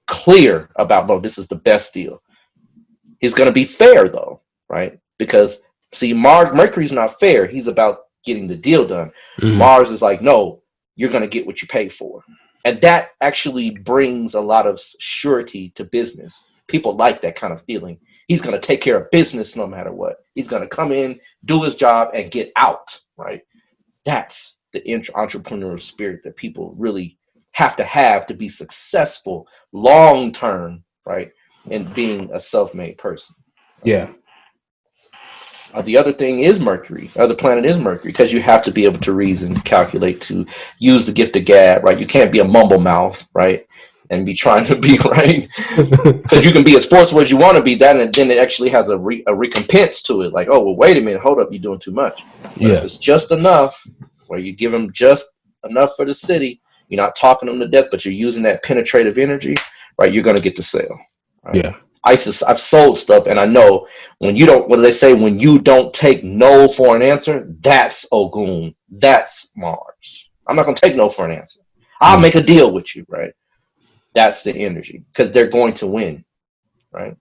Speaker 3: clear about, no, this is the best deal. He's going to be fair, though, right? Because, see, Mercury's not fair. He's about getting the deal done. Mm-hmm. Mars is like, no, you're going to get what you pay for. And that actually brings a lot of surety to business. People like that kind of feeling. He's going to take care of business no matter what. He's going to come in, do his job, and get out, right? That's the entrepreneurial spirit that people really have to be successful long term, right? In being a self-made person. Right?
Speaker 2: Yeah.
Speaker 3: The other thing is Mercury. The other planet is Mercury, because you have to be able to reason, calculate, to use the gift of gab, right? You can't be a mumble mouth, right? And be trying to be right, because you can be as forceful as you want to be. That, and then it actually has a recompense to it. Like, oh, well, wait a minute, hold up, you're doing too much. But
Speaker 2: yeah,
Speaker 3: if it's just enough, where you give them just enough for the city, you're not talking them to death, but you're using that penetrative energy, right? You're going to get the sale. Right? Yeah. I've sold stuff, and I know when you don't. What do they say? When you don't take no for an answer, that's Ogun. That's Mars. I'm not going to take no for an answer. I'll make a deal with you, right? That's the energy, because they're going to win, right?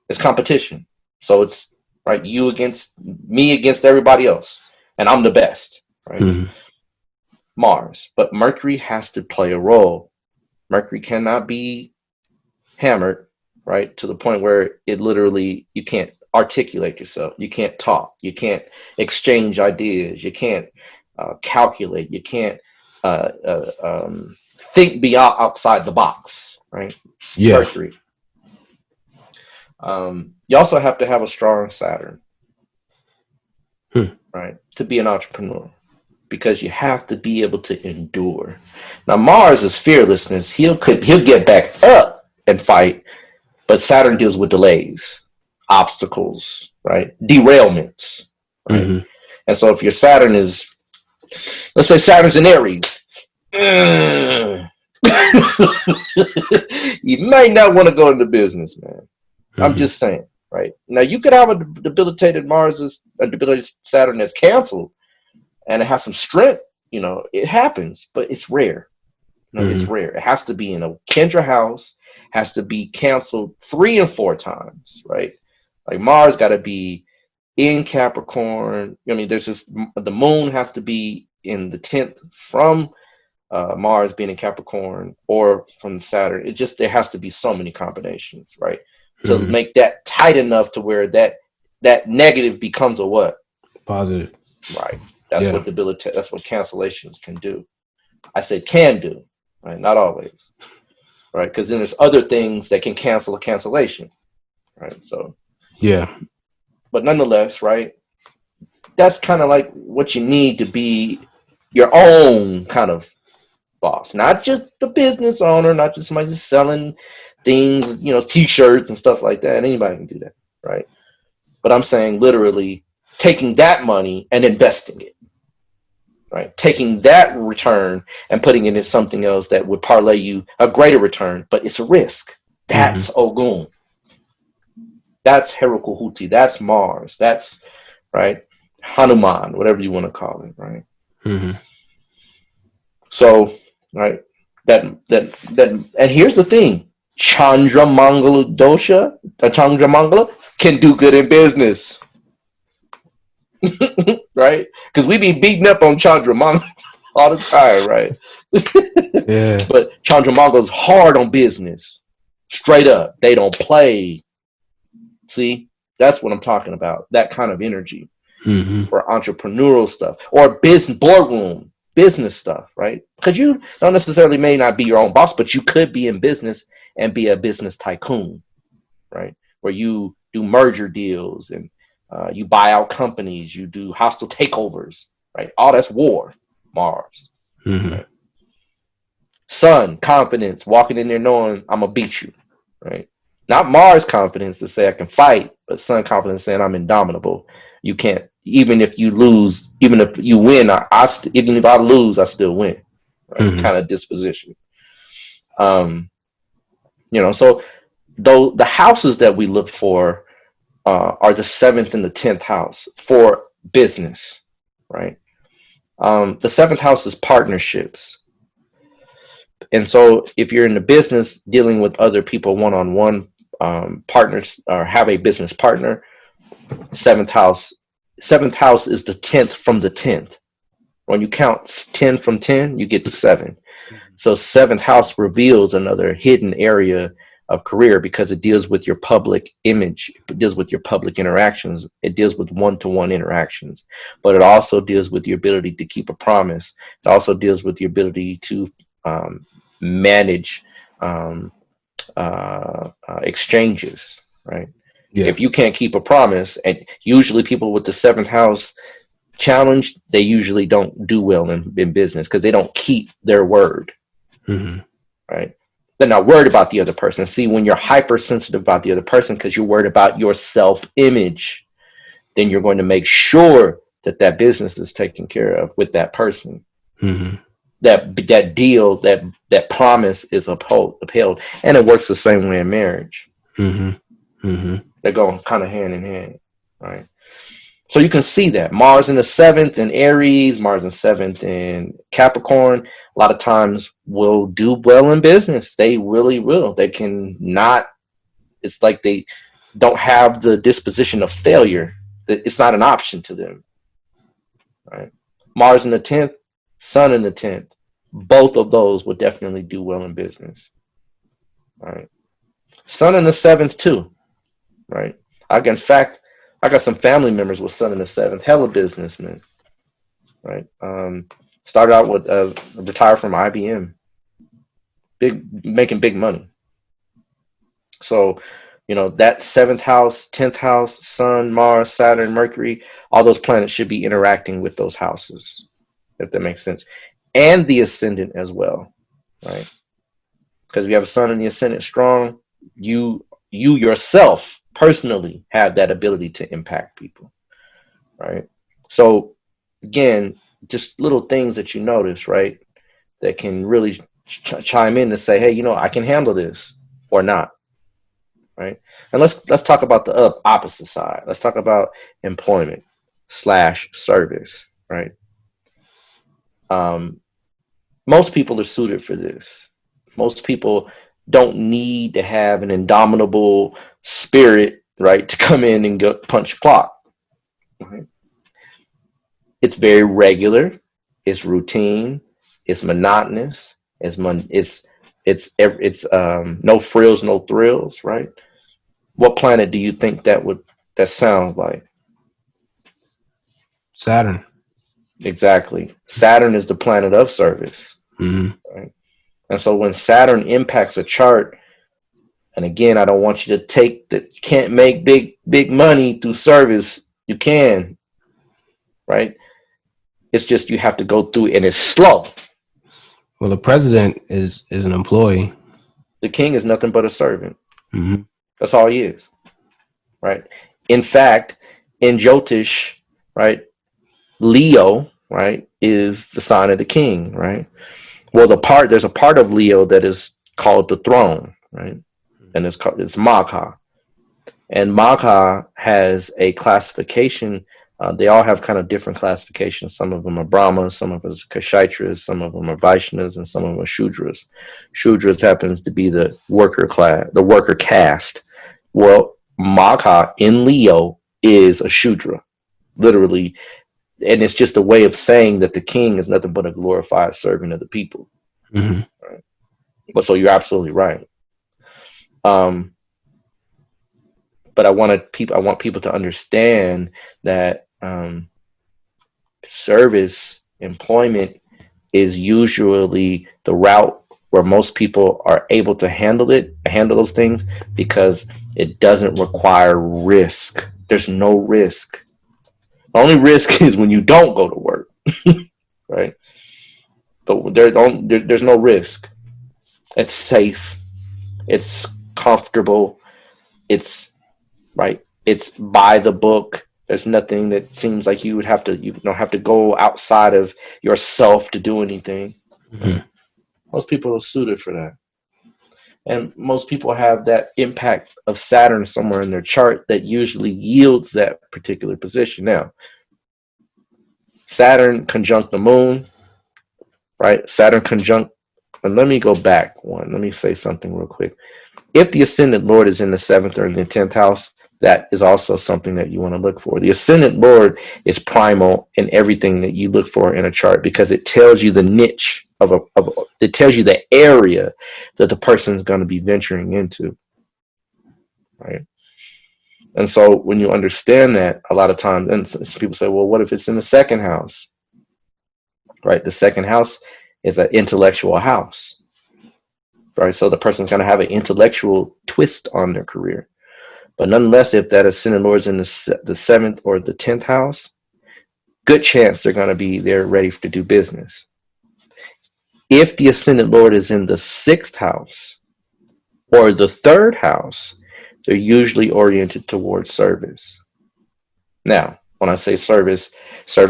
Speaker 3: It's competition. So it's, right, you against me against everybody else, and I'm the best, right? Mm-hmm. Mars. But Mercury has to play a role. Mercury cannot be hammered, right, to the point where it literally, you can't articulate yourself. You can't talk. You can't exchange ideas. You can't calculate. You can't think beyond outside the box, right? Yeah. Mercury. You also have to have a strong Saturn,
Speaker 2: Hmm.
Speaker 3: right, to be an entrepreneur, because you have to be able to endure. Now, Mars is fearlessness. He'll get back up and fight, but Saturn deals with delays, obstacles, right, derailments, right.
Speaker 2: Mm-hmm.
Speaker 3: And so, if your Saturn is, let's say, Saturn's in Aries, you might not want to go into business, man. I'm
Speaker 2: Mm-hmm.
Speaker 3: just saying, right? Now, you could have a debilitated a debilitated Saturn that's canceled, and it has some strength. It happens, but it's rare. It's
Speaker 2: Mm-hmm.
Speaker 3: rare. It has to be in a Kendra house, has to be canceled 3 and 4 times, right? Like Mars got to be in Capricorn. I mean, the moon has to be in the 10th from Mars being in Capricorn or from Saturn. There has to be so many combinations, right? To
Speaker 2: Mm-hmm.
Speaker 3: make that tight enough to where that negative becomes a what?
Speaker 2: Positive.
Speaker 3: Right. That's
Speaker 2: Yeah.
Speaker 3: what that's what cancellations can do. I said can do, right? Not always, right? Because then there's other things that can cancel a cancellation, right? So,
Speaker 2: Yeah.
Speaker 3: but nonetheless, right? That's kind of like what you need to be your own kind of boss, not just the business owner, not just somebody just selling things, t-shirts and stuff like that. Anybody can do that, right? But I'm saying literally taking that money and investing it, right? Taking that return and putting it in something else that would parlay you a greater return, but it's a risk.
Speaker 2: Mm-hmm.
Speaker 3: That's Ogun. That's Herukuhuti. That's Mars. That's right. Hanuman, whatever you want to call it, right?
Speaker 2: Mm-hmm.
Speaker 3: So, right, and here's the thing: Chandra Mangala dosha, Chandra Mangala can do good in business, right? Because we be beating up on Chandra Mangala all the time, right?
Speaker 2: Yeah.
Speaker 3: But Chandra Mangala is hard on business, straight up. They don't play. See, that's what I'm talking about. That kind of energy
Speaker 2: Mm-hmm.
Speaker 3: for entrepreneurial stuff or business boardroom business stuff, right? Because you don't necessarily may not be your own boss, but you could be in business and be a business tycoon, right? Where you do merger deals and you buy out companies, you do hostile takeovers, right? All that's war, Mars.
Speaker 2: Mm-hmm.
Speaker 3: Right? Sun, confidence, walking in there knowing I'm gonna beat you, right? Not Mars confidence to say I can fight, but Sun confidence saying I'm indomitable. You can't, even if you lose, even if you win, even if I lose, I still win, right?
Speaker 2: Mm-hmm.
Speaker 3: Kind of disposition. Um, so though the houses that we look for are the 7th and the 10th house for business, right? The 7th house is partnerships. And so if you're in the business dealing with other people one-on-one, partners or have a business partner, seventh house is the 10th from the 10th. When you count 10 from 10, you get to 7. So 7th house reveals another hidden area of career because it deals with your public image, it deals with your public interactions, it deals with one-to-one interactions, but it also deals with your ability to keep a promise. It also deals with your ability to manage exchanges, right?
Speaker 2: Yeah.
Speaker 3: If you can't keep a promise, and usually people with the 7th house challenge, they usually don't do well in business because they don't keep their word,
Speaker 2: Mm-hmm.
Speaker 3: right? They're not worried about the other person. See, when you're hypersensitive about the other person because you're worried about your self-image, then you're going to make sure that business is taken care of with that person.
Speaker 2: Mm-hmm.
Speaker 3: That deal, that promise is upheld, and it works the same way in marriage.
Speaker 2: Mm-hmm. Mm-hmm.
Speaker 3: They're going kind of hand in hand, right? So you can see that Mars in the 7th in Aries, Mars in 7th in Capricorn, a lot of times will do well in business. They really will. They can not, it's like they don't have the disposition of failure. It's not an option to them, right? Mars in the 10th, Sun in the 10th. Both of those will definitely do well in business, right? Sun in the 7th too, right? In fact, I got some family members with Sun in the 7th, hella businessmen, right? Started out with retired from IBM, making big money. So You know, that 7th house, 10th house, Sun, Mars, Saturn, Mercury, all those planets should be interacting with those houses, if that makes sense. And the ascendant as well, right? Because if you have a sun in the ascendant strong, you yourself personally have that ability to impact people, right? So again, just little things that you notice, right, that can really chime in to say, hey, you know, I can handle this or not, right? And let's talk about the opposite side. Let's talk about employment / service, right? Most people are suited for this. Most people don't need to have an indomitable spirit, right, to come in and go punch clock. Right? It's very regular. It's routine. It's monotonous. It's no frills, no thrills, right? What planet do you think that sounds like?
Speaker 2: Saturn.
Speaker 3: Exactly. Saturn is the planet of service.
Speaker 2: Mm-hmm.
Speaker 3: Right? And so when Saturn impacts a chart, and again, I don't want you to take that you can't make big money through service. You can, right? It's just you have to go through, and it's slow.
Speaker 2: Well, the president is an employee.
Speaker 3: The king is nothing but a servant.
Speaker 2: Mm-hmm.
Speaker 3: That's all he is, right? In fact, in Jyotish, right, Leo, right, is the sign of the king, right? Well, there's a part of Leo that is called the throne, right? And it's Magha. And Magha has a classification. They all have kind of different classifications. Some of them are Brahmas, some of them are Kshatriyas, some of them are Vaishnavas, and some of them are Shudras. Shudras happens to be the worker class, the worker caste. Well, Magha in Leo is a Shudra, literally. And it's just a way of saying that the king is nothing but a glorified servant of the people.
Speaker 2: Mm-hmm.
Speaker 3: Right? But so you're absolutely right. But I want people to understand that service employment is usually the route where most people are able to handle those things, because it doesn't require risk. There's no risk. The only risk is when you don't go to work, right? But there's no risk. It's safe. It's comfortable. It's right. It's by the book. There's nothing that seems like you don't have to go outside of yourself to do anything.
Speaker 2: Mm-hmm.
Speaker 3: Most people are suited for that. And most people have that impact of Saturn somewhere in their chart that usually yields that particular position. Now, Saturn conjunct the moon, right? Saturn conjunct, and let me go back one. Let me say something real quick. If the ascendant Lord is in the 7th or in the 10th house, that is also something that you want to look for. The ascendant Lord is primal in everything that you look for in a chart, because it tells you the niche it tells you the area that the person is going to be venturing into, right? And so when you understand that, a lot of times, and people say, well, what if it's in the 2nd house, right? The 2nd house is an intellectual house, right? So the person's going to have an intellectual twist on their career. But nonetheless, if that ascendant Lord is in the 7th or the 10th house, good chance they're going to be there ready to do business. If the ascendant Lord is in the 6th house or the 3rd house, they're usually oriented towards service. Now, when I say service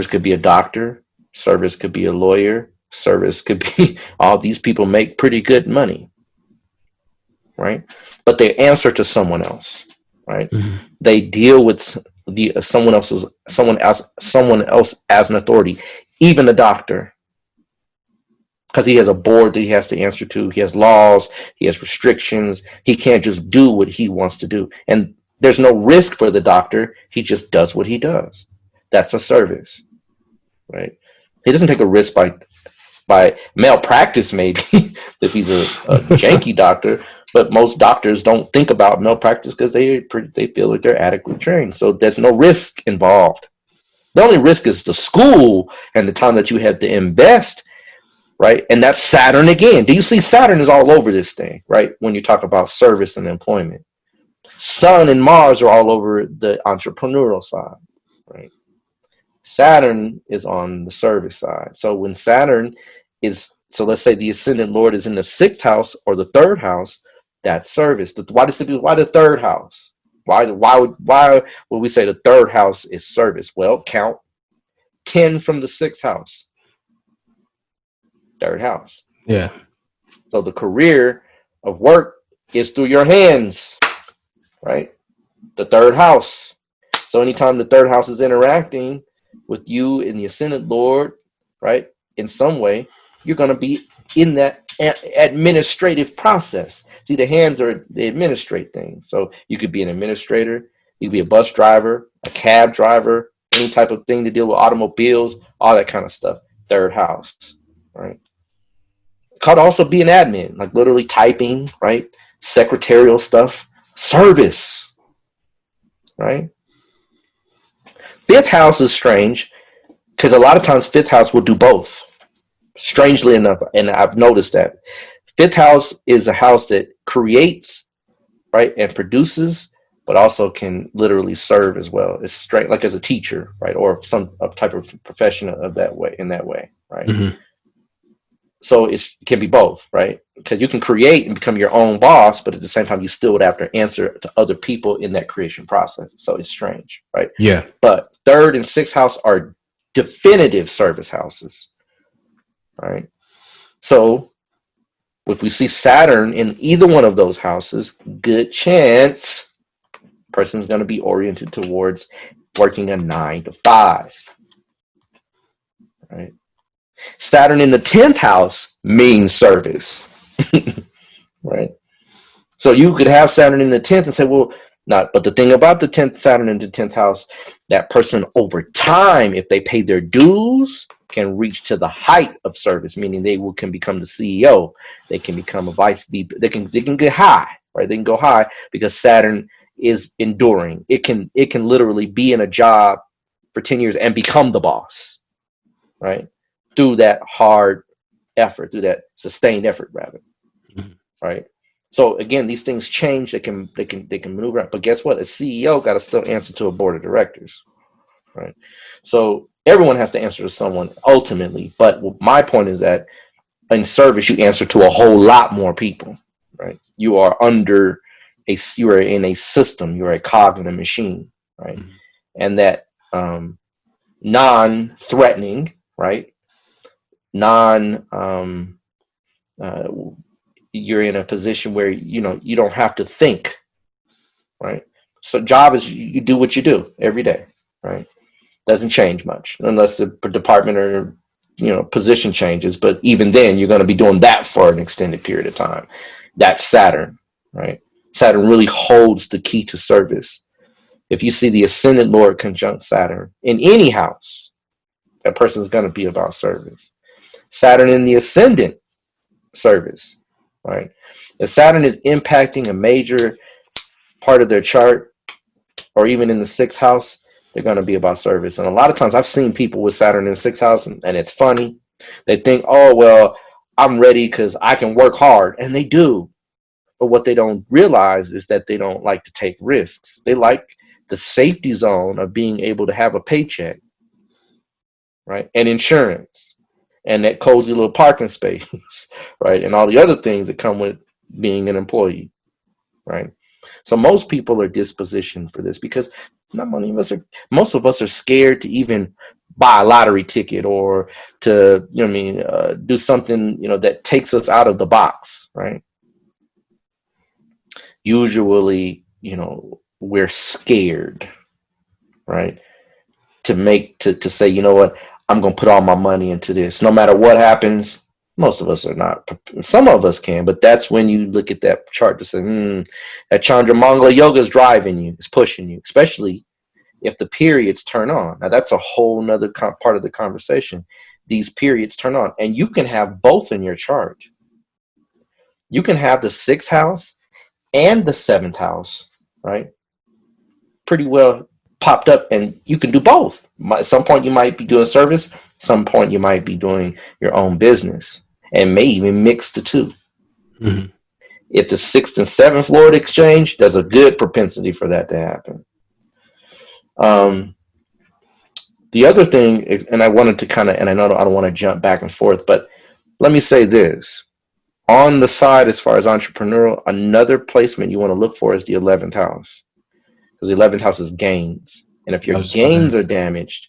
Speaker 3: could be a doctor, service could be a lawyer, service could be all these people make pretty good money, right? But they answer to someone else, right? Mm-hmm. They deal with someone else as an authority, even a doctor. Because he has a board that he has to answer to. He has laws. He has restrictions. He can't just do what he wants to do. And there's no risk for the doctor. He just does what he does. That's a service, right? He doesn't take a risk by malpractice, maybe, if he's a janky doctor. But most doctors don't think about malpractice because they feel like they're adequately trained. So there's no risk involved. The only risk is the school and the time that you have to invest. Right. And that's Saturn again. Do you see Saturn is all over this thing, right? When you talk about service and employment. Sun and Mars are all over the entrepreneurial side, right? Saturn is on the service side. So when Saturn is, so let's say the ascendant Lord is in the 6th house or the 3rd house, that's service. Why the 3rd house? Why would we say the 3rd house is service? Well, count 10 from the 6th house. 3rd house.
Speaker 2: Yeah.
Speaker 3: So the career of work is through your hands, right? The 3rd house. So anytime the 3rd house is interacting with you in the ascendant Lord, right, in some way, you're going to be in that administrative process. See, the hands they administrate things. So you could be an administrator, you could be a bus driver, a cab driver, any type of thing to deal with automobiles, all that kind of stuff. 3rd house, right? Could also be an admin, like literally typing, right? Secretarial stuff, service, right? 5th house is strange because a lot of times 5th house will do both. Strangely enough, and I've noticed that 5th house is a house that creates, right, and produces, but also can literally serve as well. It's straight like as a teacher, right, or some type of profession of that way, in that way, right. Mm-hmm. So it can be both, right? Because you can create and become your own boss, but at the same time, you still would have to answer to other people in that creation process. So it's strange, right?
Speaker 2: Yeah.
Speaker 3: But 3rd and 6th house are definitive service houses, right? So if we see Saturn in either one of those houses, good chance person's going to be oriented towards working a 9 to 5, right? Saturn in the 10th house means service, right? So you could have Saturn in the 10th and say, well, not. But the thing about the 10th Saturn in the 10th house, that person over time, if they pay their dues, can reach to the height of service, meaning they can become the CEO. They can become a vice VP. They can get high, right? They can go high because Saturn is enduring. It can literally be in a job for 10 years and become the boss, right? Through that hard effort, through that sustained effort, rather, right? So again, these things change. They can maneuver around. But guess what? A CEO got to still answer to a board of directors, right? So everyone has to answer to someone ultimately. But my point is that in service, you answer to a whole lot more people, right? You are under you are in a system. You are a cog in a machine, right? Mm-hmm. And that non-threatening, right? You're in a position where you don't have to think, right? So job is you do what you do every day, right? Doesn't change much unless the department or position changes, but even then you're going to be doing that for an extended period of time. That's Saturn, right? Saturn really holds the key to service. If you see the ascendant Lord conjunct Saturn in any house, that person is going to be about service. Saturn in the ascendant, service, right? If Saturn is impacting a major part of their chart, or even in the 6th house, they're going to be about service. And a lot of times I've seen people with Saturn in the 6th house, and it's funny. They think, oh, well, I'm ready because I can work hard. And they do. But what they don't realize is that they don't like to take risks. They like the safety zone of being able to have a paycheck, right? And insurance. And that cozy little parking space, right? And all the other things that come with being an employee, right? So most people are dispositioned for this because most of us are scared to even buy a lottery ticket or to, do something, that takes us out of the box, right? Usually, we're scared, right? To say, you know what? I'm going to put all my money into this. No matter what happens, most of us are not. Some of us can, but that's when you look at that chart to say, that Chandra Mangala yoga is driving you, it's pushing you, especially if the periods turn on. Now, that's a whole nother part of the conversation. These periods turn on, and you can have both in your chart. You can have the 6th house and the 7th house, right? Pretty well popped up, and you can do both. At some point you might be doing service, some point you might be doing your own business, and may even mix the two. Mm-hmm. If the 6th and 7th Lord exchange, there's a good propensity for that to happen. The other thing, and I wanted to kind of, and I know I don't want to jump back and forth, but let me say this. On the side, as far as entrepreneurial, another placement you want to look for is the 11th house. Because the 11th house is gains. And if your gains are damaged,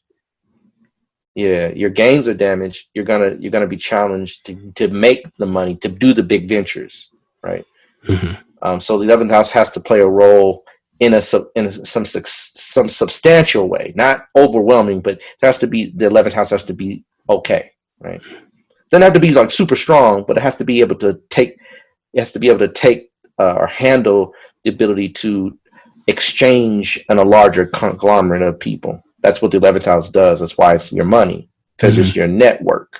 Speaker 3: your gains are damaged, you're gonna be challenged to make the money, to do the big ventures, right?
Speaker 2: Mm-hmm.
Speaker 3: So the 11th house has to play a role in some substantial way, not overwhelming, but there has to be, the 11th house has to be okay, right? It doesn't have to be like super strong, but it has to be able to take or handle the ability to exchange in a larger conglomerate of people. That's what the 11th house does. That's why it's your money, because it's your network,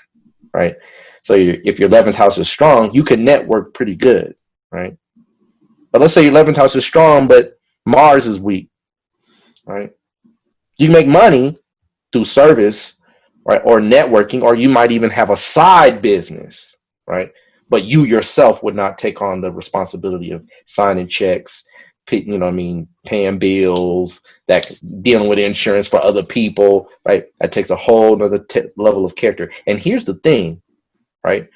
Speaker 3: right? So if your 11th house is strong, you can network pretty good, right? But let's say your 11th house is strong, but Mars is weak, right? You can make money through service, right, or networking, or you might even have a side business, right? But you yourself would not take on the responsibility of signing checks, paying bills, that dealing with insurance for other people, right? That takes a whole other level of character. And here's the thing, right?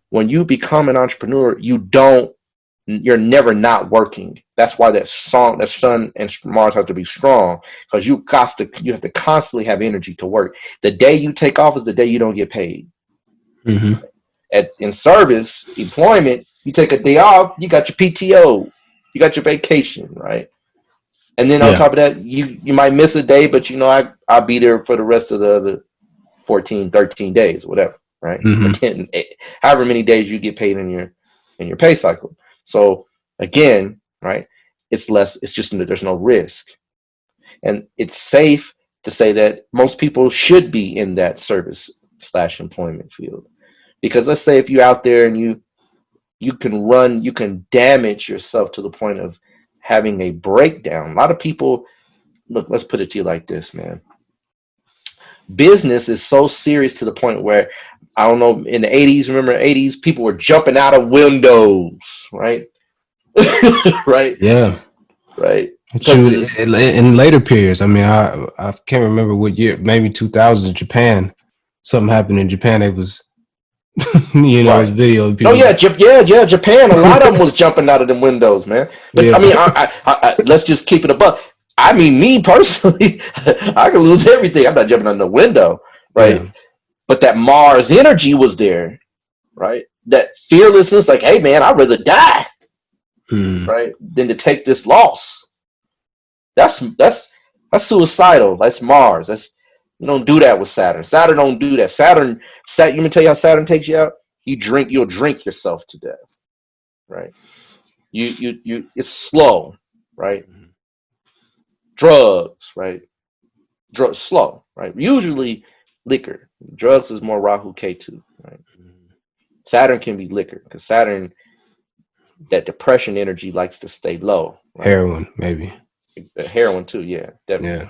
Speaker 3: When you become an entrepreneur, you're never not working. That's why that Sun and Mars have to be strong, because you have to constantly have energy to work. The day you take off is the day you don't get paid.
Speaker 2: Mm-hmm.
Speaker 3: In employment, you take a day off, you got your PTO, you got your vacation, right? And then on top of that, you might miss a day, but I'll be there for the rest of the other 14, 13 days, whatever, right?
Speaker 2: Mm-hmm.
Speaker 3: Or 10, however many days you get paid in your pay cycle. So again, right, it's just that there's no risk. And it's safe to say that most people should be in that service/employment field. Because let's say if you're out there and you can damage yourself to the point of having a breakdown. A lot of people, look, let's put it to you like this, man. Business is so serious to the point where, I don't know, in the 80s, remember the 80s, people were jumping out of windows, right? Right?
Speaker 2: Yeah.
Speaker 3: Right.
Speaker 2: In later periods, I mean, I can't remember what year, maybe 2000, Japan. Something happened in Japan. It was,
Speaker 3: right.
Speaker 2: It's video.
Speaker 3: Oh yeah, Japan. A lot of them was jumping out of them windows, man. But I mean, I let's just keep it above. I mean, me personally, I could lose everything. I'm not jumping out the window, right? Yeah. But that Mars energy was there, right? That fearlessness, like, hey man, I'd rather die, right, than to take this loss. That's suicidal. That's Mars. You don't do that with Saturn. Saturn don't do that. Saturn. Let me tell you how Saturn takes you out. You'll drink yourself to death, right? You. It's slow, right? Drugs, right? Drugs slow, right? Usually liquor. Drugs is more Rahu Ketu, right? Saturn can be liquor, because Saturn, that depression energy likes to stay low. Right?
Speaker 2: Heroin, maybe.
Speaker 3: Heroin too, yeah, definitely.
Speaker 2: Yeah.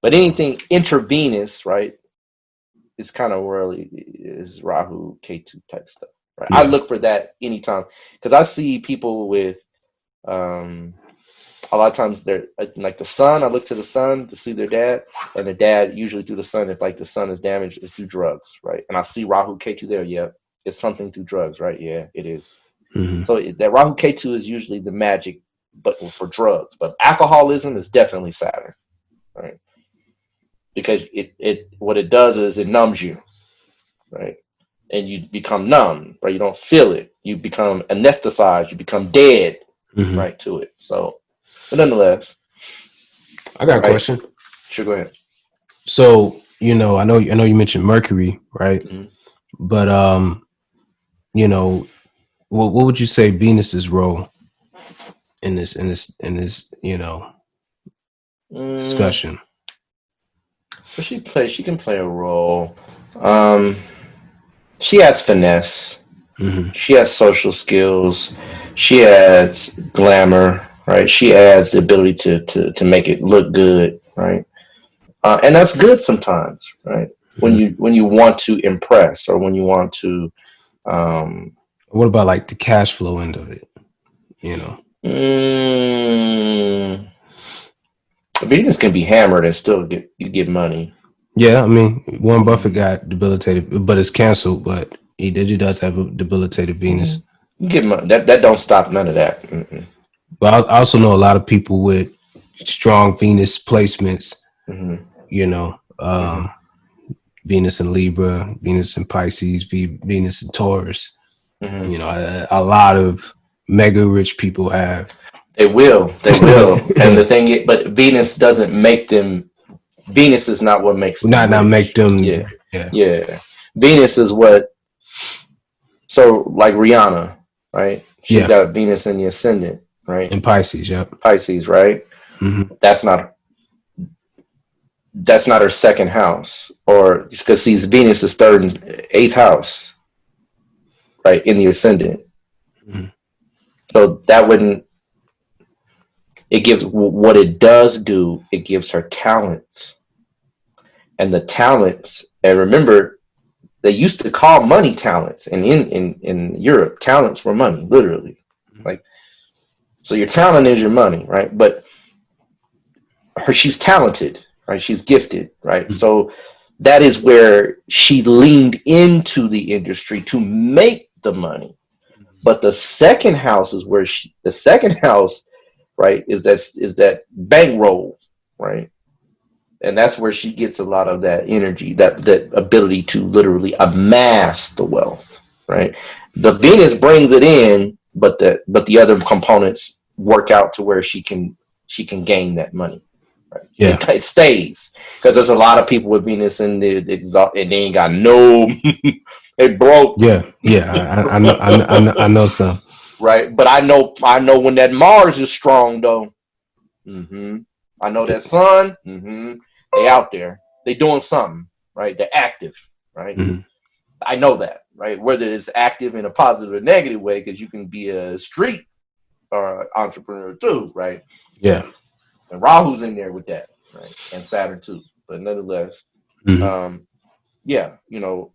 Speaker 3: But anything intravenous, right, is kind of really is Rahu Ketu type stuff. Right? Yeah. I look for that anytime, because I see people with a lot of times they're like the sun. I look to the sun to see their dad, and the dad usually through the sun, if like the sun is damaged, is through drugs, right? And I see Rahu Ketu there. Yeah, it's something through drugs, right? Yeah, it is. Mm-hmm. So that Rahu Ketu is usually the magic, but for drugs. But alcoholism is definitely Saturn, right? Because what it does is it numbs you, right? And you become numb, right? You don't feel it. You become anesthetized. You become dead, right, to it. So, but nonetheless,
Speaker 2: I got a question.
Speaker 3: Sure, go ahead.
Speaker 2: So, I know you mentioned Mercury, right? Mm-hmm. But what would you say Venus's role in this discussion?
Speaker 3: Well, she can play a role. She has finesse. Mm-hmm. She has social skills. She adds glamour, right? She adds the ability to make it look good, right? And that's good sometimes, right? Mm-hmm. When you want to impress, or when you want to.
Speaker 2: What about like the cash flow end of it? You know.
Speaker 3: Venus can be hammered and still get money.
Speaker 2: Yeah, I mean, Warren Buffett got debilitated, but it's canceled. But he does have a debilitated Venus.
Speaker 3: You get money. That don't stop none of that. Mm-mm.
Speaker 2: But I also know a lot of people with strong Venus placements.
Speaker 3: Mm-hmm.
Speaker 2: You know, Venus in Libra, Venus in Pisces, Venus in Taurus.
Speaker 3: Mm-hmm.
Speaker 2: You know, a lot of mega rich people have.
Speaker 3: They will. And the thing, but Venus doesn't make them. Venus is not what makes them
Speaker 2: not
Speaker 3: rich.
Speaker 2: make them.
Speaker 3: Yeah. Venus is what. So like Rihanna, right? She's got Venus in the ascendant, right?
Speaker 2: In Pisces,
Speaker 3: Pisces, right?
Speaker 2: Mm-hmm.
Speaker 3: That's not her second house, or because Venus is third and eighth house, right, in the ascendant.
Speaker 2: Mm-hmm.
Speaker 3: So that wouldn't. It gives what it does do. It gives her talents, and the talents. And remember, they used to call money talents, and in Europe, talents were money, literally. Like, so your talent is your money, right? But she's talented, right? She's gifted, right? Mm-hmm. So that is where she leaned into the industry to make the money. But the second house is where right, is that bankroll, right? And that's where she gets a lot of that energy, that ability to literally amass the wealth, right? The Venus brings it in, but the other components work out to where she can gain that money. Right?
Speaker 2: Yeah,
Speaker 3: it stays, because there's a lot of people with Venus in the and they ain't got no, they broke.
Speaker 2: I know some.
Speaker 3: Right, but I know when that Mars is strong though. Mm-hmm. I know that Sun. Mm-hmm. They out there. They doing something. Right, they're active. Right, mm-hmm. I know that. Right, whether it's active in a positive or negative way, because you can be a street entrepreneur too. Right.
Speaker 2: Yeah.
Speaker 3: And Rahu's in there with that. Right, and Saturn too. But nonetheless,
Speaker 2: mm-hmm.
Speaker 3: Yeah, you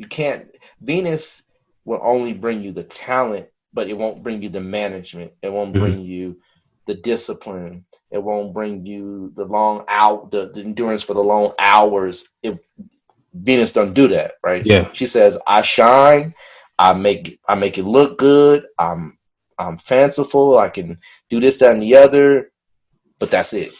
Speaker 3: can't. Venus will only bring you the talent, but it won't bring you the management. It won't bring you the discipline. It won't bring you the endurance for the long hours. Venus don't do that, right?
Speaker 2: Yeah.
Speaker 3: She says, I shine, I make it look good, I'm fanciful, I can do this, that, and the other, but that's it.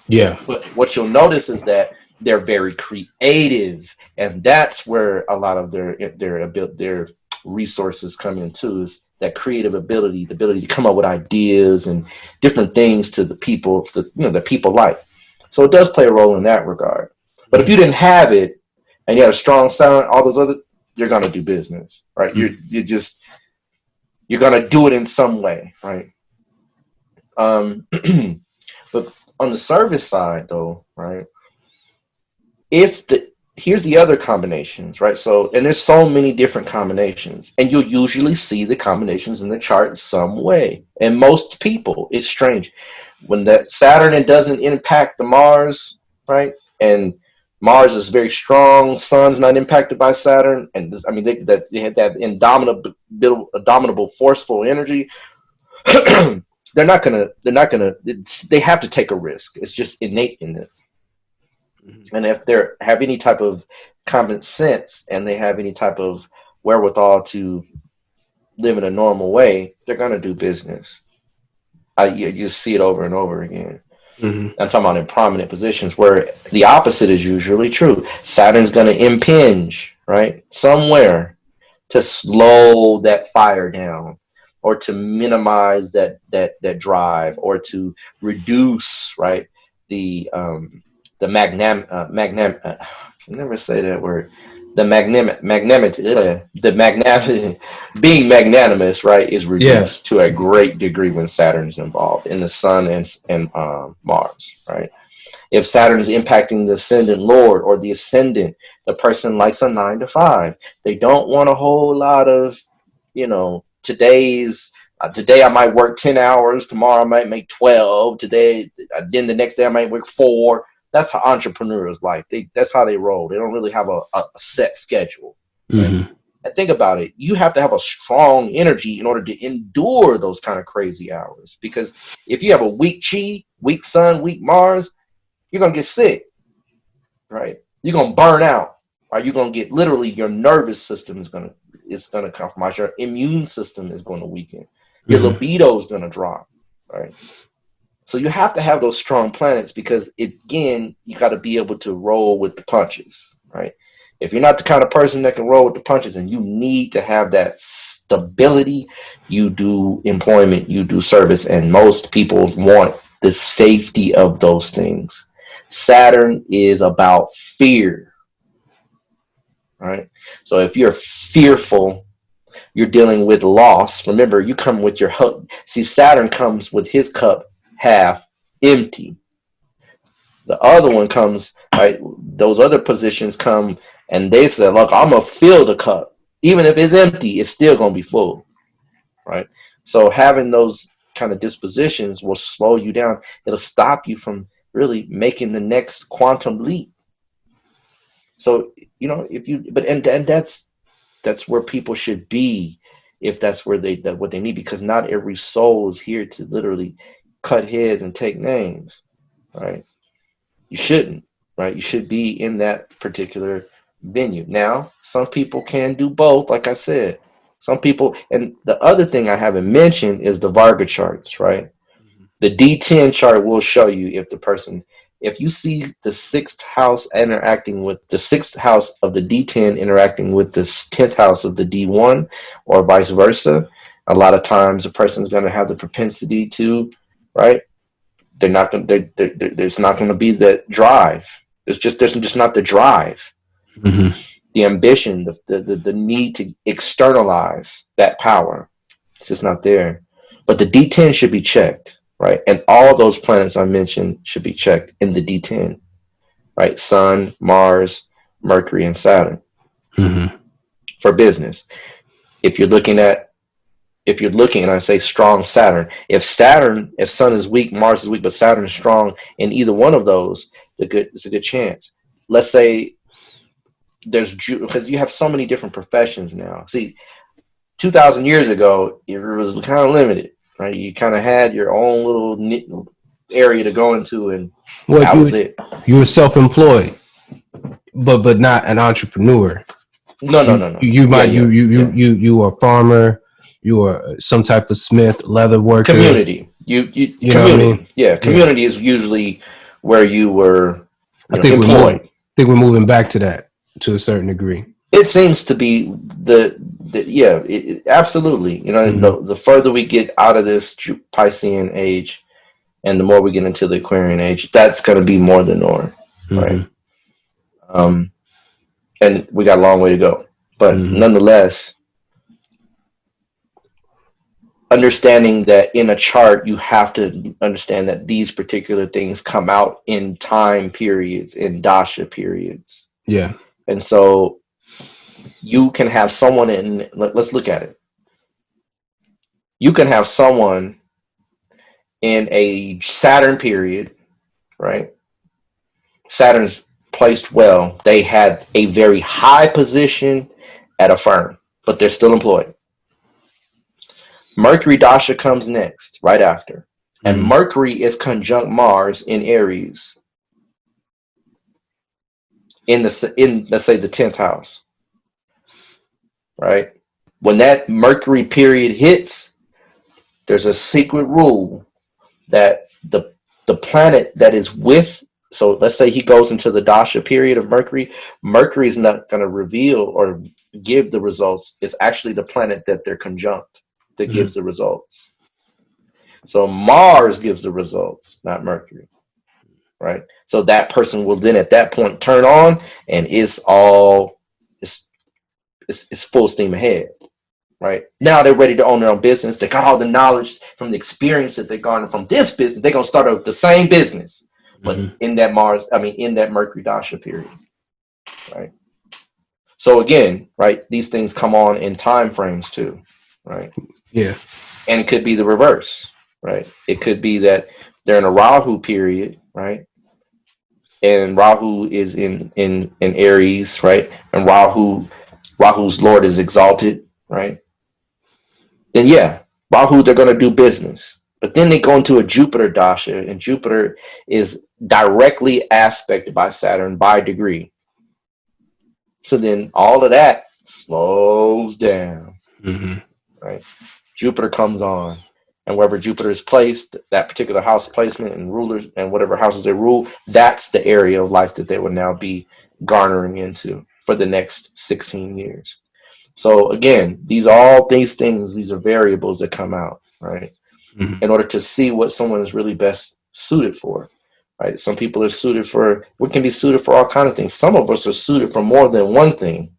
Speaker 2: Yeah.
Speaker 3: But what you'll notice is that they're very creative, and that's where a lot of their resources come into, is that creative ability, the ability to come up with ideas and different things to the people, that people like. So it does play a role in that regard. But if you didn't have it and you had a strong sound, all those other, you're gonna do business, right? Mm-hmm. You're gonna do it in some way, right? But on the service side, though, right? Here's the other combinations, right? So, and there's so many different combinations, and you'll usually see the combinations in the chart some way. And most people, it's strange when that Saturn, it doesn't impact the Mars, right? And Mars is very strong. Sun's not impacted by Saturn, and they had that indomitable, forceful energy. They have to take a risk. It's just innate in them. And if they have any type of common sense and they have any type of wherewithal to live in a normal way, they're going to do business. You just see it over and over again. Mm-hmm. I'm talking about in prominent positions where the opposite is usually true. Saturn's going to impinge, right, somewhere to slow that fire down, or to minimize that drive, or to reduce, right, the being magnanimous, right, is reduced to a great degree when Saturn's involved in the Sun and Mars, right? If Saturn is impacting the ascendant lord or the ascendant, the person likes a 9 to 5. They don't want a whole lot of, today I might work 10 hours, tomorrow I might make 12, then the next day I might work 4. That's how entrepreneurs like. That's how they roll. They don't really have a set schedule. Right? Mm-hmm. And think about it. You have to have a strong energy in order to endure those kind of crazy hours. Because if you have a weak chi, weak sun, weak Mars, you're going to get sick, right? You're going to burn out. Right? You're going to get literally your nervous system is going to compromise. Your immune system is going to weaken. Your libido is going to drop, right? So you have to have those strong planets because, again, you got to be able to roll with the punches, right? If you're not the kind of person that can roll with the punches and you need to have that stability, you do employment, you do service, and most people want the safety of those things. Saturn is about fear, right? So if you're fearful, you're dealing with loss. Remember, you come with your see, Saturn comes with his cup half empty. The other one comes, right? Those other positions come and they say, look, I'm going to fill the cup. Even if it's empty, it's still going to be full, right? So having those kind of dispositions will slow you down. It'll stop you from really making the next quantum leap. So, and that's where people should be if that's where what they need, because not every soul is here to literally cut heads and take names, right? You shouldn't, right? You should be in that particular venue. Now, some people can do both, like I said. Some people, and the other thing I haven't mentioned is the Varga charts, right? The D10 chart will show you if you see the sixth house interacting with the sixth house of the D10 interacting with the 10th house of the D1 or vice versa, a lot of times a person's going to have the propensity to, right? There's not going to be that drive. There's just not the drive, the ambition, the need to externalize that power. It's just not there. But the D10 should be checked, right? And all those planets I mentioned should be checked in the D10, right? Sun, Mars, Mercury, and Saturn for business. If you're looking, and I say strong Saturn, if Sun is weak, Mars is weak, but Saturn is strong in either one of those, it's a good chance. Let's say because you have so many different professions now. See, 2,000 years ago, it was kind of limited, right? You kind of had your own little area to go into, and that was it.
Speaker 2: You were self-employed, but not an entrepreneur.
Speaker 3: No.
Speaker 2: You were a farmer. You were some type of smith, leather worker.
Speaker 3: Community. You
Speaker 2: community.
Speaker 3: Know what I mean? Yeah, community is usually where you were employed.
Speaker 2: I think we're moving back to that to a certain degree.
Speaker 3: It seems to be absolutely. The further we get out of this Piscean age, and the more we get into the Aquarian age, that's going to be more the norm, right? And we got a long way to go, but nonetheless, understanding that in a chart, you have to understand that these particular things come out in time periods, in dasha periods.
Speaker 2: Yeah.
Speaker 3: And so you can have someone let's look at it. You can have someone in a Saturn period, right? Saturn's placed well. They had a very high position at a firm, but they're still employed. Mercury dasha comes next, right after. And Mercury is conjunct Mars in Aries. In let's say the 10th house. Right? When that Mercury period hits, there's a secret rule that the planet that is with, so let's say he goes into the dasha period of Mercury is not going to reveal or give the results. It's actually the planet that they're conjunct that gives the results. So Mars gives the results, not Mercury. Right? So that person will then at that point turn on, and it's full steam ahead. Right? Now they're ready to own their own business. They got all the knowledge from the experience that they garnered from this business. They're gonna start out with the same business, but in that Mercury dasha period. Right? So again, right, these things come on in time frames too. Right?
Speaker 2: Yeah.
Speaker 3: And it could be the reverse, right? It could be that they're in a Rahu period, right? And Rahu is in Aries, right? And Rahu Rahu's Lord is exalted, right? Then yeah, Rahu, they're going to do business. But then they go into a Jupiter dasha, and Jupiter is directly aspected by Saturn by degree. So then all of that slows down, right? Jupiter comes on, and wherever Jupiter is placed, that particular house placement and rulers and whatever houses they rule, that's the area of life that they would now be garnering into for the next 16 years. So again, these are variables that come out, right? In order to see what someone is really best suited for, right? Some people are suited for, we can be suited for all kinds of things. Some of us are suited for more than one thing.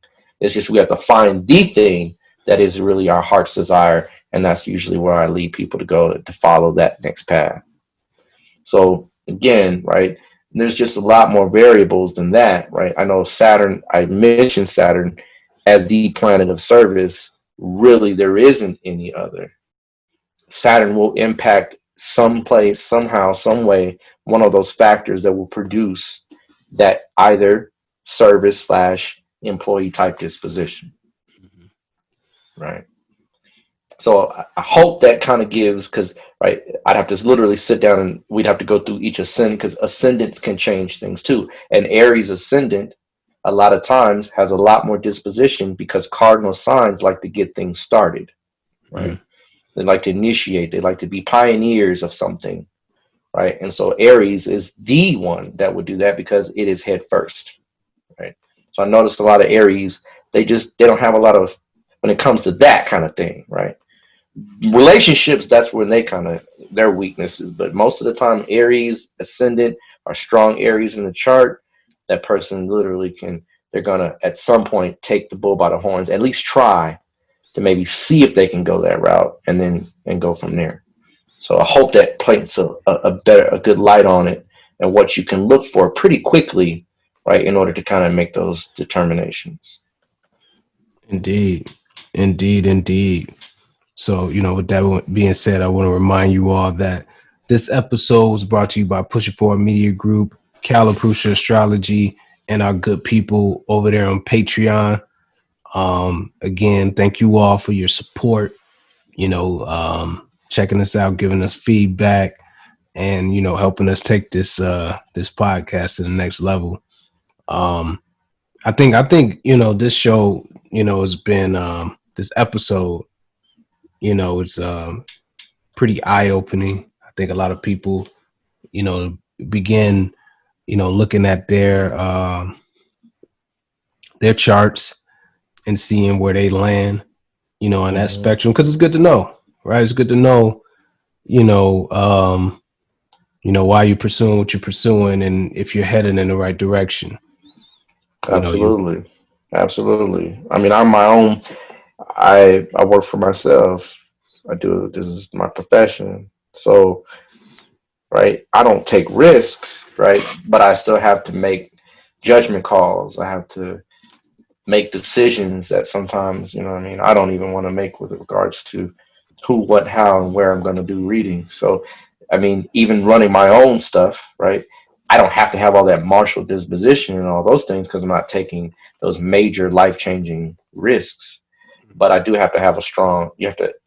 Speaker 3: It's just we have to find the thing that is really our heart's desire, and that's usually where I lead people to go to follow that next path. So again, right, there's just a lot more variables than that, right? I know Saturn, I mentioned Saturn as the planet of service. Really, there isn't any other. Saturn will impact some place, somehow, some way, one of those factors that will produce that either service / employee type disposition. Right. So I hope that kind of gives, because right, I'd have to literally sit down and we'd have to go through each ascendant, because ascendants can change things too. And Aries ascendant a lot of times has a lot more disposition because cardinal signs like to get things started. Right. They like to initiate. They like to be pioneers of something, right? And so Aries is the one that would do that because it is head first, right? So I noticed a lot of Aries, they don't have a lot of, when it comes to that kind of thing, right? Relationships, that's when they kind of, their weaknesses. But most of the time, Aries ascendant are strong Aries in the chart. That person literally they're going to, at some point, take the bull by the horns, at least try to maybe see if they can go that route and go from there. So I hope that paints a good light on it and what you can look for pretty quickly, right, in order to kind of make those determinations.
Speaker 2: Indeed. So, with that being said, I want to remind you all that this episode was brought to you by Push It Forward Media Group, Caliprucia Astrology, and our good people over there on Patreon. Again, thank you all for your support, checking us out, giving us feedback, and, helping us take this podcast to the next level. I think, this show, has been, this episode, it's pretty eye-opening. I think a lot of people, begin, looking at their charts and seeing where they land, on that spectrum, because it's good to know, right? It's good to know, why you're pursuing what you're pursuing and if you're heading in the right direction.
Speaker 3: Absolutely. I mean, I'm my own. I work for myself. This is my profession. So, right, I don't take risks, right? But I still have to make judgment calls. I have to make decisions that sometimes, I don't even want to make with regards to who, what, how, and where I'm going to do reading. So, I mean, even running my own stuff, right? I don't have to have all that martial disposition and all those things because I'm not taking those major life-changing risks. But I do have to have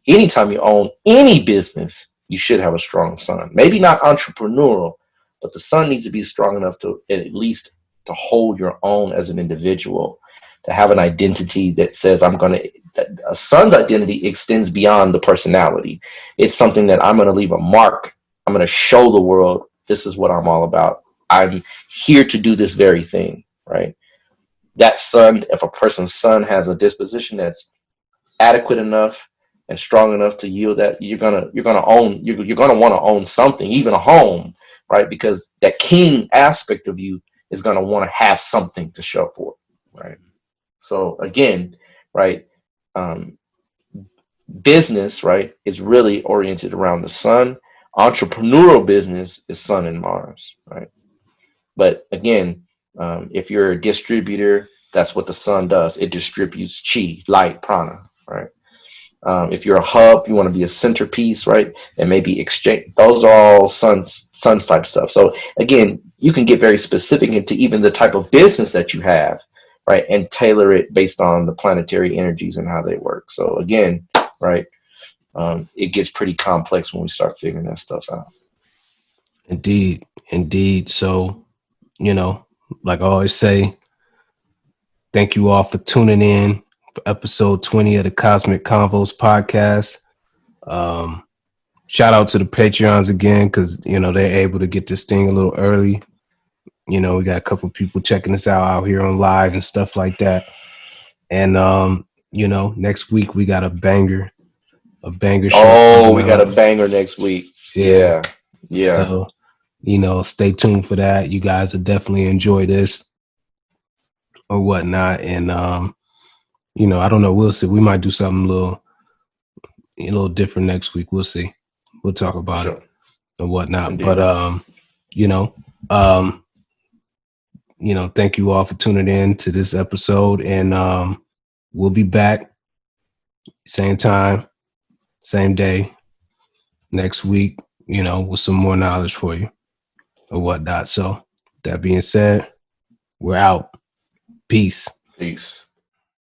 Speaker 3: anytime you own any business, you should have a strong sun. Maybe not entrepreneurial, but the sun needs to be strong enough to at least to hold your own as an individual, to have an identity that says a sun's identity extends beyond the personality. It's something that I'm going to leave a mark. I'm going to show the world this is what I'm all about. I'm here to do this very thing, right? That sun, if a person's sun has a disposition that's adequate enough and strong enough to yield that, you're gonna want to own something, even a home, right? Because that king aspect of you is gonna want to have something to show for it, right? So again, right, business, right, is really oriented around the sun. Entrepreneurial business is Sun and Mars, right? But again, if you're a distributor, that's what the sun does. It distributes chi, light, prana, right? If you're a hub, you want to be a centerpiece, right? And maybe exchange. Those are all suns type stuff. So again, you can get very specific into even the type of business that you have, right, and tailor it based on the planetary energies and how they work. So again, right, it gets pretty complex when we start figuring that stuff out.
Speaker 2: Indeed. So, like I always say, thank you all for tuning in for episode 20 of the Cosmic Convos podcast. Shout out to the Patreons again, because, they're able to get this thing a little early. We got a couple people checking us out here on live and stuff like that. And, next week we got a banger show.
Speaker 3: Oh, we got a banger next week. Yeah.
Speaker 2: So, stay tuned for that. You guys will definitely enjoy this or whatnot. And, I don't know. We'll see. We might do something a little different next week. We'll see. We'll talk about it and whatnot. Indeed. But, thank you all for tuning in to this episode. And we'll be back same time, same day next week, with some more knowledge for you or whatnot. So that being said, we're out. Peace.